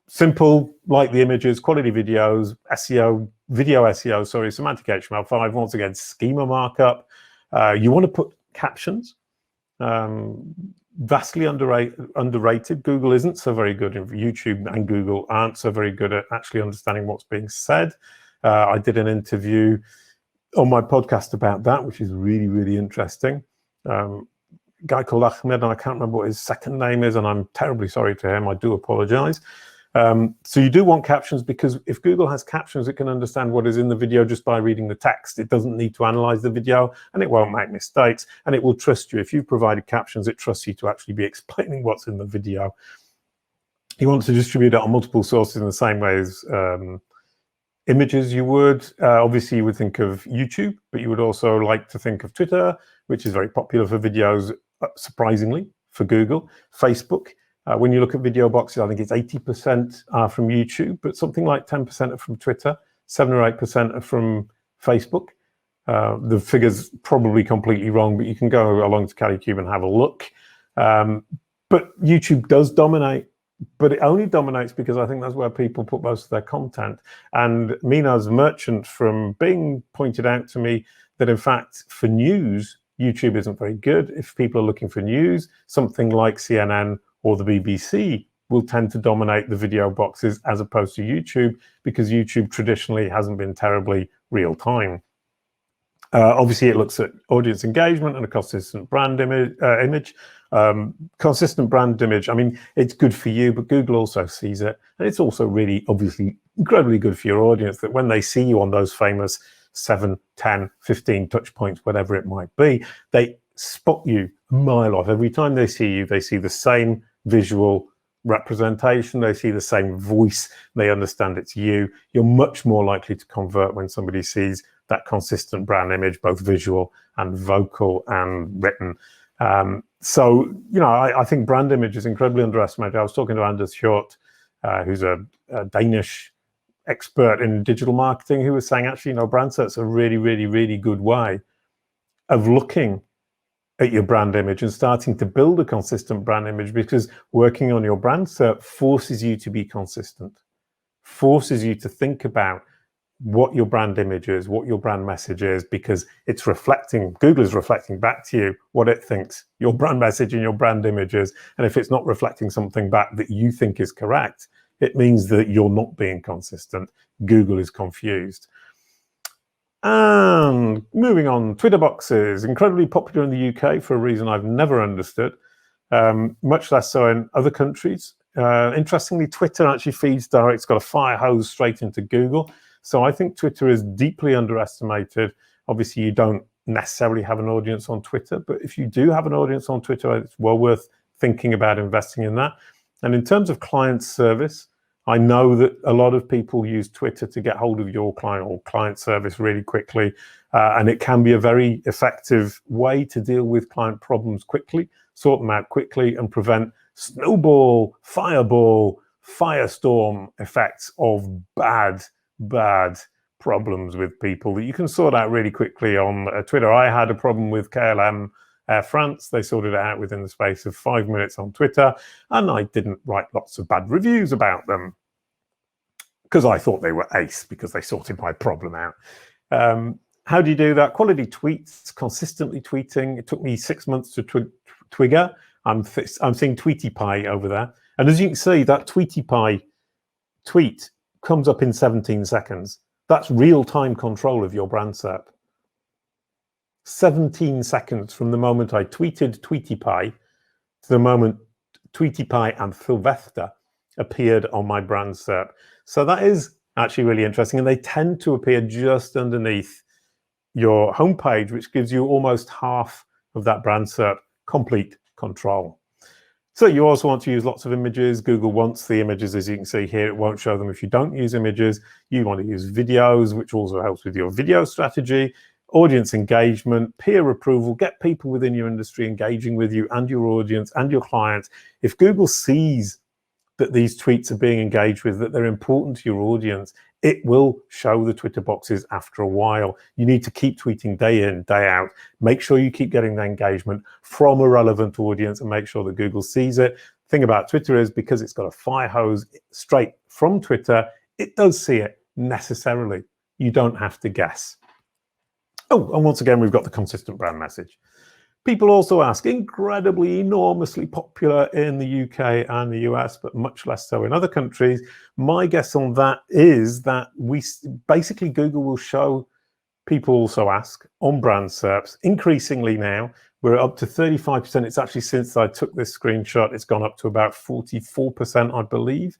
Simple, like the images, quality videos, SEO, video SEO, sorry, semantic HTML5, once again, schema markup. You want to put captions. Vastly underrated. Google isn't so very good, YouTube and Google aren't so very good at actually understanding what's being said. I did an interview on my podcast about that, which is really, really interesting. A guy called Ahmed, and I can't remember what his second name is, and I'm terribly sorry to him. I do apologize. So you do want captions, because if Google has captions, it can understand what is in the video just by reading the text. It doesn't need to analyze the video, and it won't make mistakes, and it will trust you. If you've provided captions, it trusts you to actually be explaining what's in the video. You want to distribute it on multiple sources in the same way as images you would. Obviously, you would think of YouTube, but you would also like to think of Twitter, which is very popular for videos, surprisingly, for Google. Facebook. When you look at video boxes, I think it's 80% are from YouTube, but something like 10% are from Twitter, 7 or 8% are from Facebook. The figure's probably completely wrong, but you can go along to CaliCube and have a look. But YouTube does dominate, but it only dominates because I think that's where people put most of their content. And Mina's Merchant from Bing pointed out to me that, in fact, for news, YouTube isn't very good. If people are looking for news, something like CNN or the BBC will tend to dominate the video boxes as opposed to YouTube, because YouTube traditionally hasn't been terribly real time. Obviously, it looks at audience engagement and a consistent brand image. Consistent brand image, I mean, it's good for you, but Google also sees it. And it's also really obviously incredibly good for your audience that when they see you on those famous 7, 10, 15 touch points, whatever it might be, they spot you a mile off. Every time they see you, they see the same visual representation, they see the same voice, they understand it's you. You're much more likely to convert when somebody sees that consistent brand image, both visual and vocal and written. So, I think brand image is incredibly underestimated. I was talking to Anders Hjort, who's a Danish expert in digital marketing, who was saying, actually, brand SERP's a really, really, really good way of looking at your brand image and starting to build a consistent brand image, because working on your brand SERP forces you to be consistent, forces you to think about what your brand image is, what your brand message is, because it's reflecting, Google is reflecting back to you what it thinks your brand message and your brand image is. And if it's not reflecting something back that you think is correct, it means that you're not being consistent. Google is confused. And moving on, Twitter boxes, incredibly popular in the UK for a reason I've never understood, much less so in other countries. Interestingly, Twitter actually feeds direct. It's got a fire hose straight into Google. So I think Twitter is deeply underestimated. Obviously, you don't necessarily have an audience on Twitter, but if you do have an audience on Twitter, it's well worth thinking about investing in that. And in terms of client service, I know that a lot of people use Twitter to get hold of your client or client service really quickly, and it can be a very effective way to deal with client problems quickly, sort them out quickly, and prevent snowball, fireball, firestorm effects of bad problems with people that you can sort out really quickly on Twitter. I had a problem with KLM Air France. They sorted it out within the space of 5 minutes on Twitter, and I didn't write lots of bad reviews about them because I thought they were ace, because they sorted my problem out. How do you do that? Quality tweets, consistently tweeting. It took me 6 months to trigger. I'm seeing Tweety Pie over there, and as you can see, that Tweety Pie tweet comes up in 17 seconds. That's real-time control of your brand SERP. 17 seconds from the moment I tweeted Tweety Pie to the moment Tweety Pie and Sylvester appeared on my brand SERP. So that is actually really interesting, and they tend to appear just underneath your homepage, which gives you almost half of that brand SERP complete control. So you also want to use lots of images. Google wants the images, as you can see here. It won't show them if you don't use images. You want to use videos, which also helps with your video strategy, audience engagement, peer approval, get people within your industry engaging with you and your audience and your clients. If Google sees that these tweets are being engaged with, that they're important to your audience, it will show the Twitter boxes after a while. You need to keep tweeting day in, day out. Make sure you keep getting the engagement from a relevant audience and make sure that Google sees it. The thing about Twitter is, because it's got a fire hose straight from Twitter, it does see it necessarily. You don't have to guess. Oh, and once again, we've got the consistent brand message. People also ask, incredibly, enormously popular in the UK and the US, but much less so in other countries. My guess on that is that basically Google will show people also ask on brand SERPs. Increasingly now, we're up to 35%. It's actually, since I took this screenshot, it's gone up to about 44%, I believe.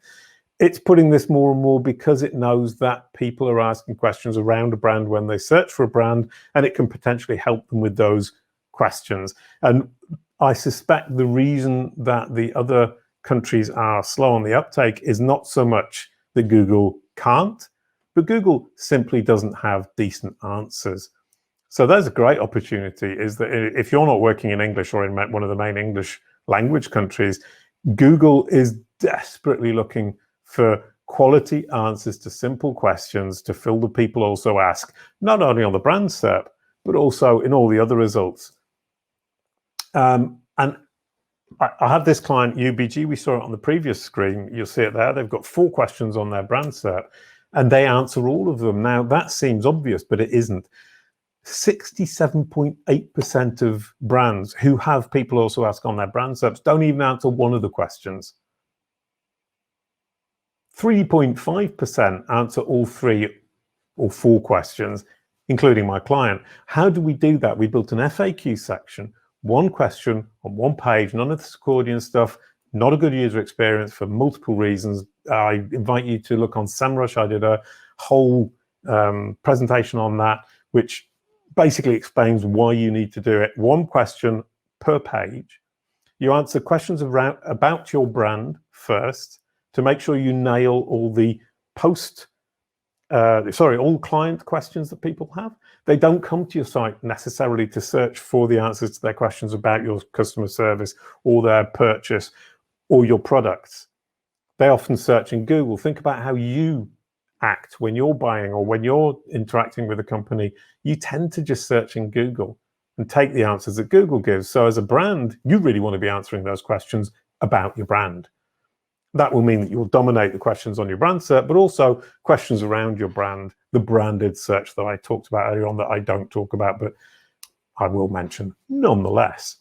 It's putting this more and more because it knows that people are asking questions around a brand when they search for a brand, and it can potentially help them with those questions. And I suspect the reason that the other countries are slow on the uptake is not so much that Google can't, but Google simply doesn't have decent answers. So there's a great opportunity, is that if you're not working in English or in one of the main English language countries, Google is desperately looking for quality answers to simple questions to fill the people also ask, not only on the brand SERP, but also in all the other results. And I have this client, UBG. We saw it on the previous screen. You'll see it there. They've got 4 questions on their brand SERP, and they answer all of them. Now, that seems obvious, but it isn't. 67.8% of brands who have people also ask on their brand SERPs don't even answer one of the questions. 3.5% answer all 3 or 4 questions, including my client. How do we do that? We built an FAQ section, 1 question on 1 page, none of this accordion stuff, Not a good user experience for multiple reasons. I invite you to look on SEMrush. I did a whole presentation on that, which basically explains why you need to do it. One question per page. You answer questions about your brand first to make sure you nail all the all client questions that people have. They don't come to your site necessarily to search for the answers to their questions about your customer service or their purchase or your products. They often search in Google. Think about how you act when you're buying or when you're interacting with a company. You tend to just search in Google and take the answers that Google gives. So as a brand, you really want to be answering those questions about your brand. That will mean that you'll dominate the questions on your brand SERP, but also questions around your brand, the branded search that I talked about earlier on that I don't talk about, but I will mention nonetheless.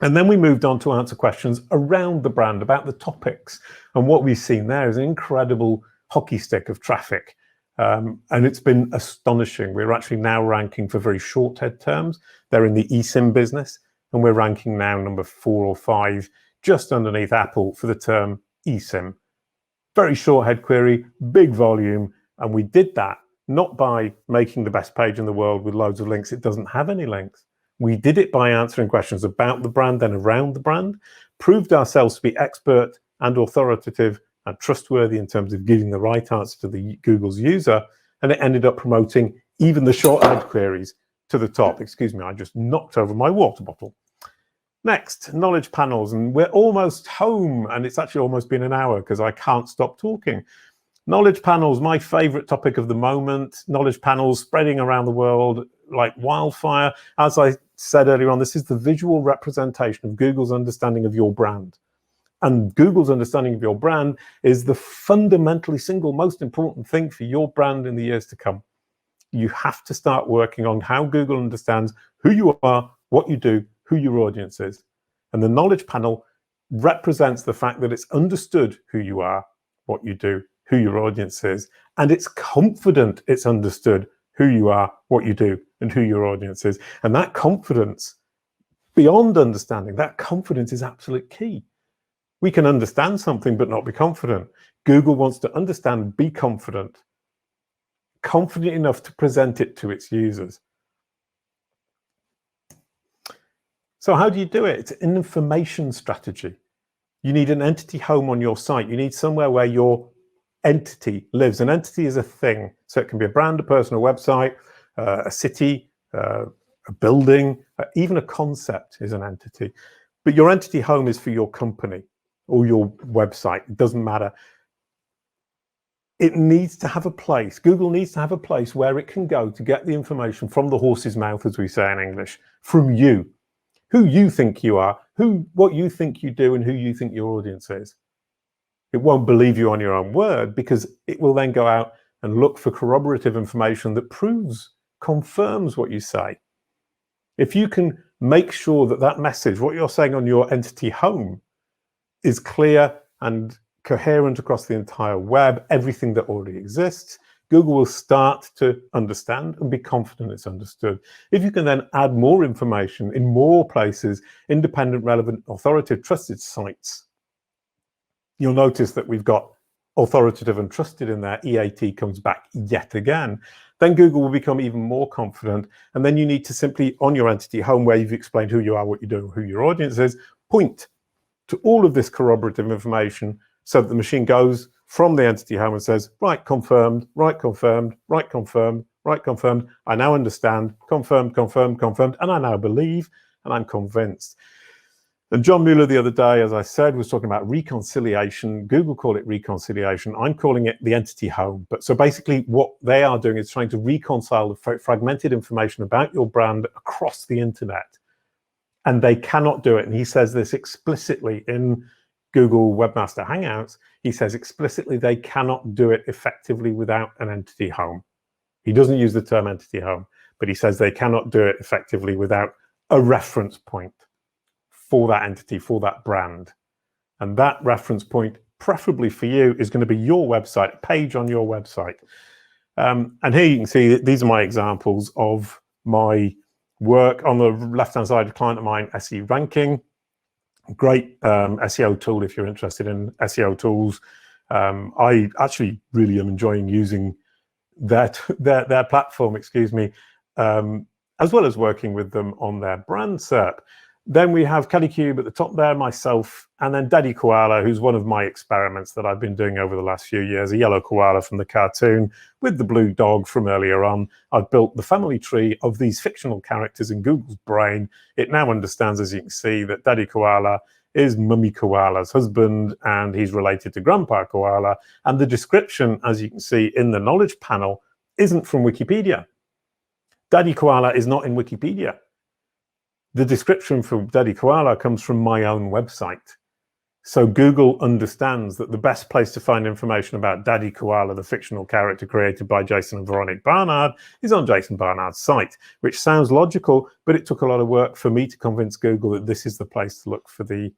And then we moved on to answer questions around the brand, about the topics. And what we've seen there is an incredible hockey stick of traffic. And it's been astonishing. We're actually now ranking for very short head terms. They're in the eSIM business, and we're ranking now number 4 or 5, just underneath Apple for the term eSIM. Very short head query, big volume. And we did that not by making the best page in the world with loads of links. It doesn't have any links. We did it by answering questions about the brand and around the brand, proved ourselves to be expert and authoritative and trustworthy in terms of giving the right answer to the Google's user, and it ended up promoting even the short ad queries to the top. Excuse me, I just knocked over my water bottle. Next, knowledge panels, and we're almost home, and it's actually almost been an hour because I can't stop talking. Knowledge panels, my favorite topic of the moment. Knowledge panels spreading around the world like wildfire. As I said earlier on, this is the visual representation of Google's understanding of your brand. And Google's understanding of your brand is the fundamentally single most important thing for your brand in the years to come. You have to start working on how Google understands who you are, what you do, who your audience is. And the knowledge panel represents the fact that it's understood who you are, what you do, who your audience is, and it's confident it's understood who you are, what you do, and who your audience is. And that confidence, beyond understanding, that confidence is absolute key. We can understand something but not be confident. Google wants to understand, be confident enough to present it to its users. So how do you do it? It's an information strategy. You need an entity home on your site. You need somewhere where your entity lives. An entity is a thing. So it can be a brand, a person, a website, a city, a building, even a concept is an entity. But your entity home is for your company or your website. It doesn't matter. It needs to have a place. Google needs to have a place where it can go to get the information from the horse's mouth, as we say in English, from you. Who you think you are, what you think you do, and who you think your audience is. It won't believe you on your own word because it will then go out and look for corroborative information that confirms what you say. If you can make sure that that message, what you're saying on your entity home, is clear and coherent across the entire web, everything that already exists, Google will start to understand and be confident it's understood. If you can then add more information in more places, independent, relevant, authoritative, trusted sites, you'll notice that we've got authoritative and trusted in there. EAT comes back yet again. Then Google will become even more confident. And then you need to simply, on your entity home, where you've explained who you are, what you do, who your audience is, point to all of this corroborative information so that the machine goes from the entity home and says, right, confirmed, right, confirmed, right, confirmed, right, confirmed. I now understand, confirmed, confirmed, confirmed, and I now believe, and I'm convinced. And John Mueller the other day, as I said, was talking about reconciliation. Google call it reconciliation. I'm calling it the entity home. But so basically what they are doing is trying to reconcile the fragmented information about your brand across the internet. And they cannot do it. And he says this explicitly in Google Webmaster Hangouts. He says explicitly they cannot do it effectively without an entity home. He doesn't use the term entity home, but he says they cannot do it effectively without a reference point for that entity, for that brand. And that reference point, preferably for you, is going to be your website, a page on your website. And here you can see that these are my examples of my work. On the left-hand side, a client of mine, SE Ranking. Great SEO tool if you're interested in SEO tools. I actually really am enjoying using their platform, excuse me, as well as working with them on their brand SERP. Then we have Kalicube at the top there, myself, and then Daddy Koala, who's one of my experiments that I've been doing over the last few years, a yellow koala from the cartoon with the blue dog from earlier on. I've built the family tree of these fictional characters in Google's brain. It now understands, as you can see, that Daddy Koala is Mummy Koala's husband, and he's related to Grandpa Koala. And the description, as you can see in the knowledge panel, isn't from Wikipedia. Daddy Koala is not in Wikipedia. The description for Daddy Koala comes from my own website. So Google understands that the best place to find information about Daddy Koala, the fictional character created by Jason and Veronica Barnard, is on Jason Barnard's site, which sounds logical, but it took a lot of work for me to convince Google that this is the place to look for the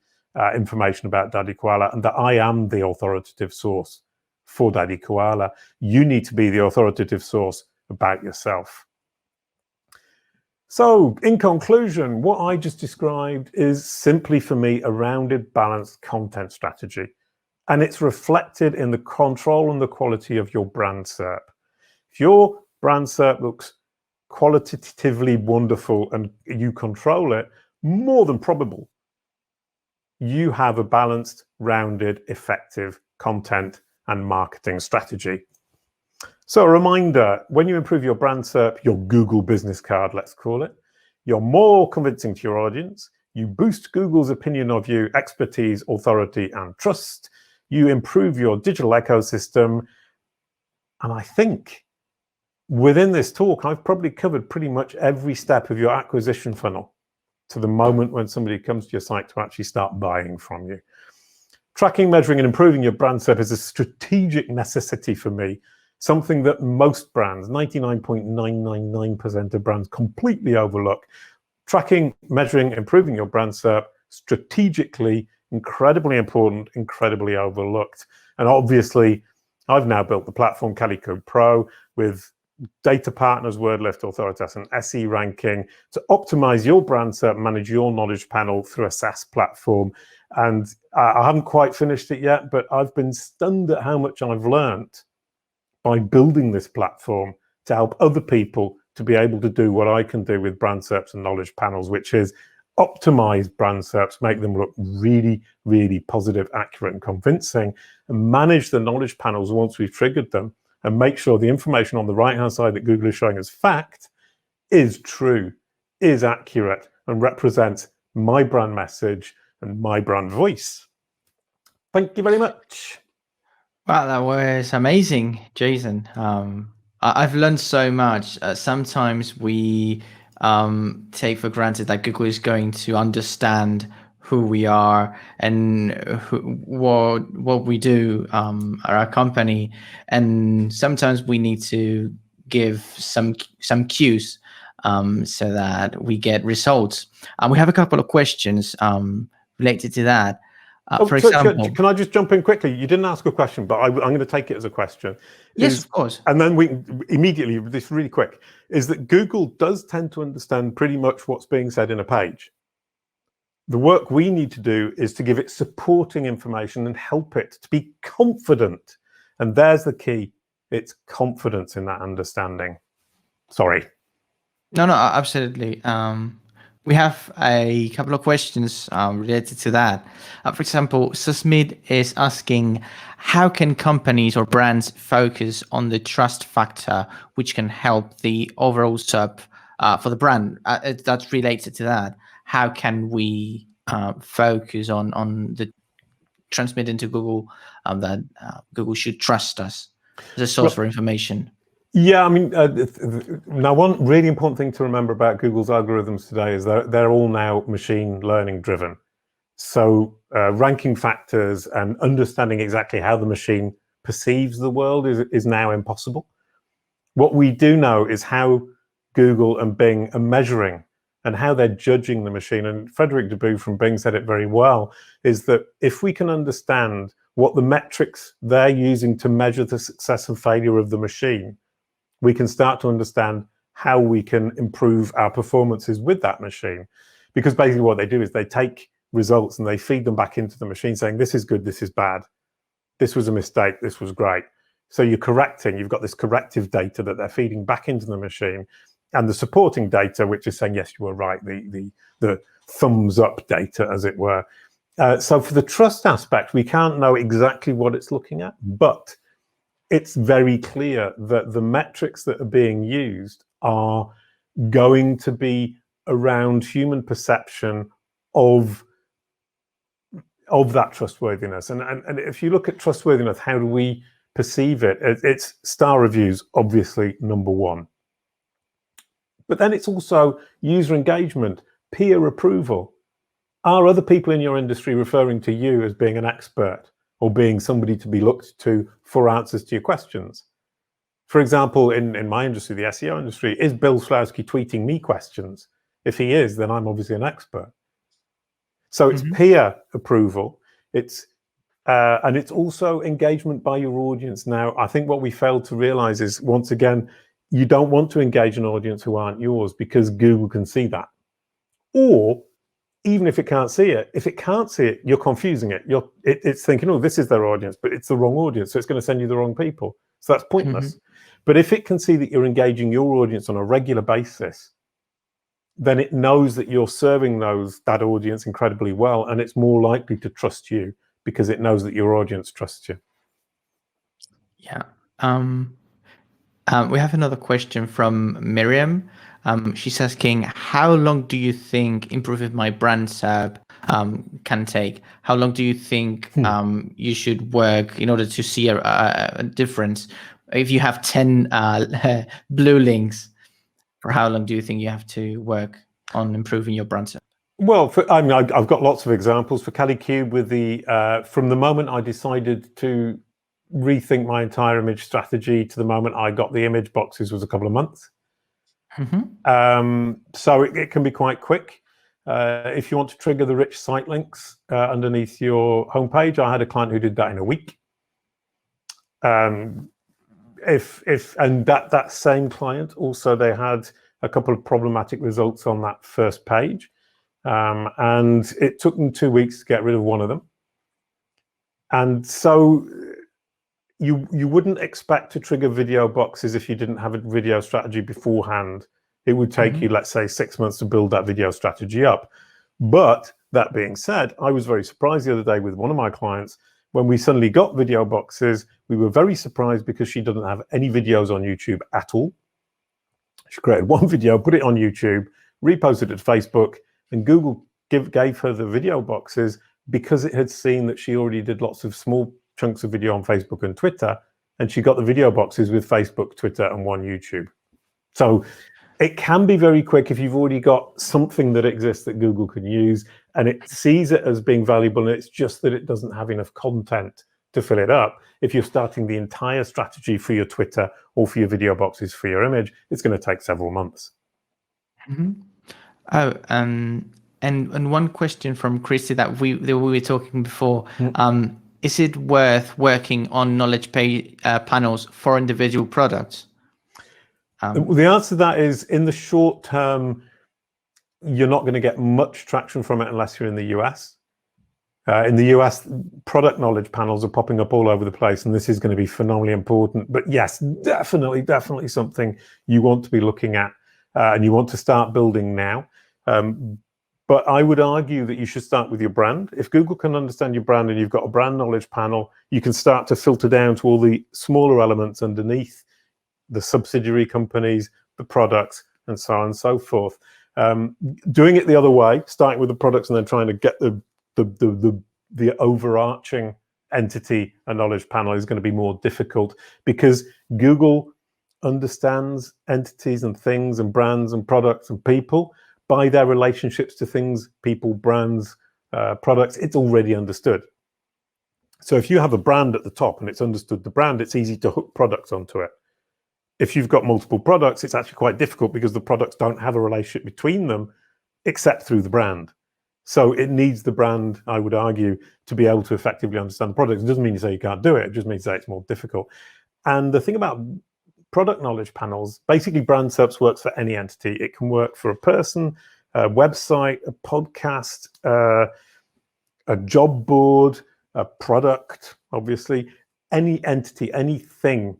information about Daddy Koala, and that I am the authoritative source for Daddy Koala. You need to be the authoritative source about yourself. So, in conclusion, what I just described is simply, for me, a rounded, balanced content strategy. And it's reflected in the control and the quality of your brand SERP. If your brand SERP looks qualitatively wonderful and you control it, more than probable, you have a balanced, rounded, effective content and marketing strategy. So a reminder, when you improve your brand SERP, your Google business card, let's call it, you're more convincing to your audience, you boost Google's opinion of you, expertise, authority, and trust, you improve your digital ecosystem, and I think within this talk, I've probably covered pretty much every step of your acquisition funnel to the moment when somebody comes to your site to actually start buying from you. Tracking, measuring, and improving your brand SERP is a strategic necessity for me. Something that most brands, 99.999% of brands, completely overlook. Tracking, measuring, improving your brand SERP, strategically, incredibly important, incredibly overlooked. And obviously, I've now built the platform Kalicube Pro with data partners, WordLift, Authoritas, and SE ranking to optimize your brand SERP, manage your knowledge panel through a SaaS platform. And I haven't quite finished it yet, but I've been stunned at how much I've learned by building this platform to help other people to be able to do what I can do with brand SERPs and knowledge panels, which is optimize brand SERPs, make them look really, really positive, accurate, and convincing, and manage the knowledge panels once we've triggered them, and make sure the information on the right-hand side that Google is showing as fact is true, is accurate, and represents my brand message and my brand voice. Thank you very much. Wow, that was amazing, Jason. I've learned so much. Sometimes we take for granted that Google is going to understand who we are and what we do at our company, and sometimes we need to give some cues so that we get results. We have a couple of questions related to that. For example, can I just jump in quickly? You didn't ask a question, but I'm going to take it as a question. Yes, of course. And then we immediately, this really quick, is that Google does tend to understand pretty much what's being said in a page. The work we need to do is to give it supporting information and help it to be confident. And there's the key. It's confidence in that understanding. Sorry. No, absolutely. We have a couple of questions related to that. For example, Susmit is asking, how can companies or brands focus on the trust factor, which can help the overall SERP for the brand? That's related to that. How can we focus on the transmitting to Google that Google should trust us as a source for information? Yeah, I mean, now one really important thing to remember about Google's algorithms today is that they're all now machine learning driven. So ranking factors and understanding exactly how the machine perceives the world is now impossible. What we do know is how Google and Bing are measuring and how they're judging the machine. And Frederick Deboo from Bing said it very well, is that if we can understand what the metrics they're using to measure the success and failure of the machine, we can start to understand how we can improve our performances with that machine. Because basically what they do is they take results and they feed them back into the machine saying, this is good, this is bad, this was a mistake, this was great. So you're correcting, you've got this corrective data that they're feeding back into the machine, and the supporting data, which is saying, yes, you were right, the thumbs up data, as it were. So for the trust aspect, we can't know exactly what it's looking at, but it's very clear that the metrics that are being used are going to be around human perception of that trustworthiness. And if you look at trustworthiness, how do we perceive it? It's star reviews, obviously, number one. But then it's also user engagement, peer approval. Are other people in your industry referring to you as being an expert or being somebody to be looked to for answers to your questions? For example, in my industry, the SEO industry, is Bill Slawski tweeting me questions? If he is, then I'm obviously an expert. So it's peer approval. And it's also engagement by your audience. Now, I think what we failed to realize is, once again, you don't want to engage an audience who aren't yours, because Google can see that. Or even if it can't see it, if it can't see it, you're confusing it. It's thinking, oh, this is their audience, but it's the wrong audience, so it's going to send you the wrong people. So that's pointless. But if it can see that you're engaging your audience on a regular basis, then it knows that you're serving that audience incredibly well, and it's more likely to trust you because it knows that your audience trusts you. Yeah. We have another question from Miriam. She's asking, how long do you think improving my brand SERP can take? How long do you think you should work in order to see a difference? If you have 10 blue links, for how long do you think you have to work on improving your brand SERP? Well, I've got lots of examples for CaliCube. With from the moment I decided to rethink my entire image strategy to the moment I got the image boxes was a couple of months. So it can be quite quick. If you want to trigger the rich site links underneath your homepage, I had a client who did that in a week. And that same client also, they had a couple of problematic results on that first page, and it took them 2 weeks to get rid of one of them. And so you wouldn't expect to trigger video boxes if you didn't have a video strategy beforehand. It would take you, let's say, 6 months to build that video strategy up. But that being said, I was very surprised the other day with one of my clients. When we suddenly got video boxes, we were very surprised because she doesn't have any videos on YouTube at all. She created one video, put it on YouTube, reposted it to Facebook, and Google gave her the video boxes because it had seen that she already did lots of small chunks of video on Facebook and Twitter, and she got the video boxes with Facebook, Twitter, and one YouTube. So it can be very quick if you've already got something that exists that Google can use, and it sees it as being valuable, and it's just that it doesn't have enough content to fill it up. If you're starting the entire strategy for your Twitter or for your video boxes for your image, it's going to take several months. Oh, and one question from Christy that we were talking before. Is it worth working on knowledge panels for individual products? The answer to that is, in the short term, you're not going to get much traction from it unless you're in the US. In the US, product knowledge panels are popping up all over the place, and this is going to be phenomenally important. But yes, definitely something you want to be looking at, and you want to start building now. But I would argue that you should start with your brand. If Google can understand your brand and you've got a brand knowledge panel, you can start to filter down to all the smaller elements underneath, the subsidiary companies, the products, and so on and so forth. Doing it the other way, starting with the products and then trying to get the overarching entity and knowledge panel, is going to be more difficult, because Google understands entities and things and brands and products and people by their relationships to things, people, brands, products. It's already understood. So if you have a brand at the top and it's understood the brand, it's easy to hook products onto it. If you've got multiple products, it's actually quite difficult because the products don't have a relationship between them except through the brand. So it needs the brand, I would argue, to be able to effectively understand the products. It doesn't mean to say you can't do it. It just means to say it's more difficult. And the thing about product knowledge panels, basically Brand SERPs works for any entity. It can work for a person, a website, a podcast, a job board, a product, obviously, any entity, anything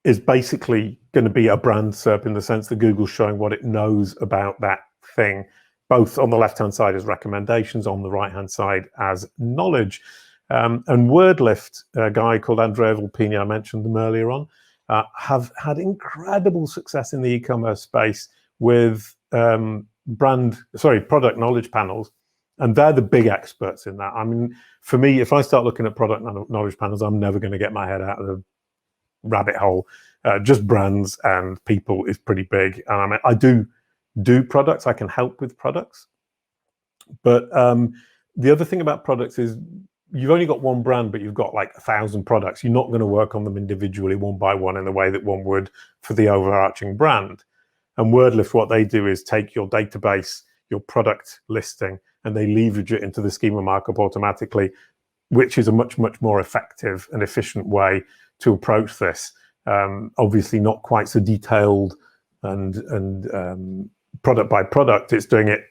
is basically going to be a brand SERP in the sense that Google's showing what it knows about that thing, both on the left-hand side as recommendations, on the right-hand side as knowledge. And WordLift, a guy called Andrea Volpini, I mentioned them earlier on, have had incredible success in the e-commerce space with product knowledge panels. And they're the big experts in that. I mean, for me, if I start looking at product knowledge panels, I'm never going to get my head out of the rabbit hole. Just brands and people is pretty big. And I mean, I do products. I can help with products. But the other thing about products is you've only got one brand, but you've got like 1,000 products. You're not going to work on them individually, one by one, in the way that one would for the overarching brand. And WordLift, what they do is take your database, your product listing, and they leverage it into the schema markup automatically, which is a much, much more effective and efficient way to approach this. Obviously not quite so detailed and product by product. It's doing it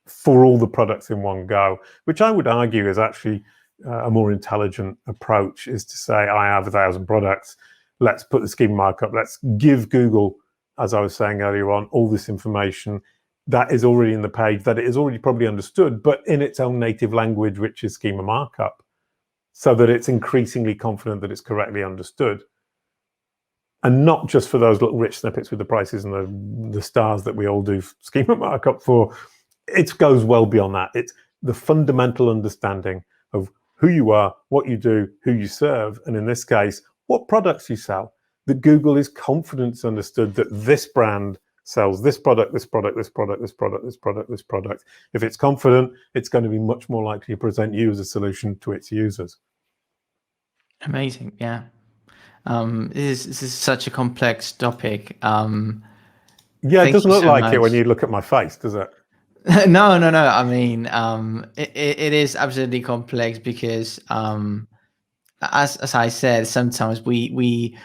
for all the products in one go, which I would argue is actually a more intelligent approach, is to say, I have 1,000 products. Let's put the schema markup. Let's give Google, as I was saying earlier on, all this information that is already in the page, that it is already probably understood, but in its own native language, which is schema markup, so that it's increasingly confident that it's correctly understood. And not just for those little rich snippets with the prices and the stars that we all do schema markup for. It goes well beyond that. It's the fundamental understanding of who you are, what you do, who you serve, and in this case, what products you sell. That Google is confident it's understood that this brand sells this product, this product, this product, this product, this product, this product. If it's confident, it's going to be much more likely to present you as a solution to its users. Amazing, yeah. This is such a complex topic. Yeah, it doesn't look like it when you look at my face, does it? No. I mean, it is absolutely complex because, as I said, sometimes we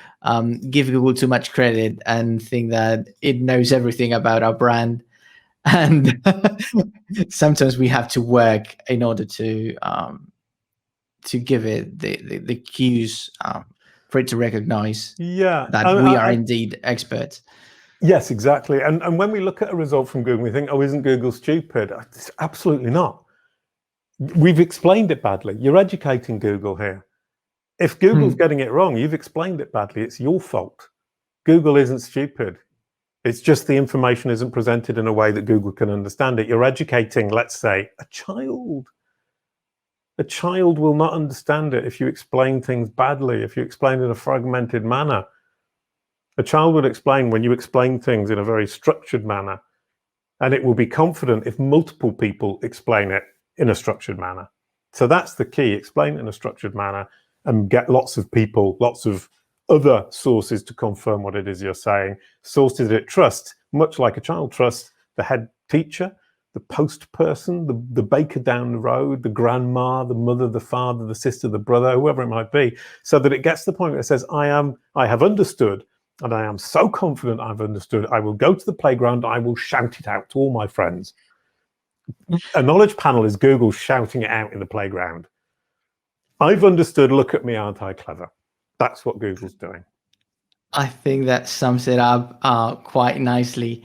give Google too much credit and think that it knows everything about our brand, and sometimes we have to work in order to give it the cues for it to recognize that we are indeed experts. Yes, exactly. And when we look at a result from Google, we think, oh, isn't Google stupid? It's absolutely not. We've explained it badly. You're educating Google here. If Google's getting it wrong, you've explained it badly. It's your fault. Google isn't stupid. It's just the information isn't presented in a way that Google can understand it. You're educating, let's say, a child. A child will not understand it if you explain things badly, if you explain in a fragmented manner. A child would explain when you explain things in a very structured manner, and it will be confident if multiple people explain it in a structured manner. So that's the key: explain it in a structured manner and get lots of people, lots of other sources to confirm what it is you're saying. Sources that it trusts, much like a child trusts the head teacher, the post person, the baker down the road, the grandma, the mother, the father, the sister, the brother, whoever it might be, so that it gets to the point where it says, I have understood, and I am so confident I've understood, I will go to the playground, I will shout it out to all my friends. A knowledge panel is Google shouting it out in the playground. I've understood, look at me, aren't I clever? That's what Google's doing. I think that sums it up quite nicely.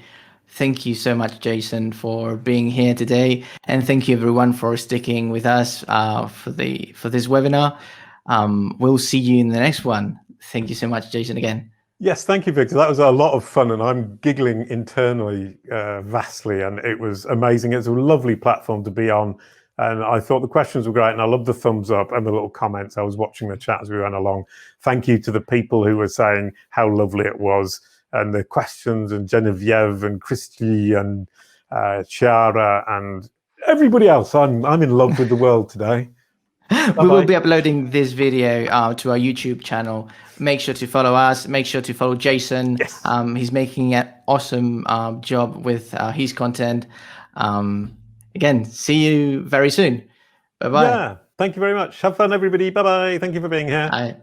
Thank you so much, Jason, for being here today. And thank you everyone for sticking with us for this webinar. We'll see you in the next one. Thank you so much, Jason, again. Yes, thank you, Victor. That was a lot of fun, and I'm giggling internally vastly, and it was amazing. It's a lovely platform to be on, and I thought the questions were great, and I love the thumbs up and the little comments. I was watching the chat as we went along. Thank you to the people who were saying how lovely it was, and the questions, and Genevieve and Christy and Chiara and everybody else. I'm in love with the world today. We will be uploading this video to our YouTube channel. Make sure to follow us. Make sure to follow Jason. Yes. He's making an awesome job with his content. Again, see you very soon. Bye-bye. Yeah, thank you very much. Have fun, everybody. Bye-bye. Thank you for being here. Bye.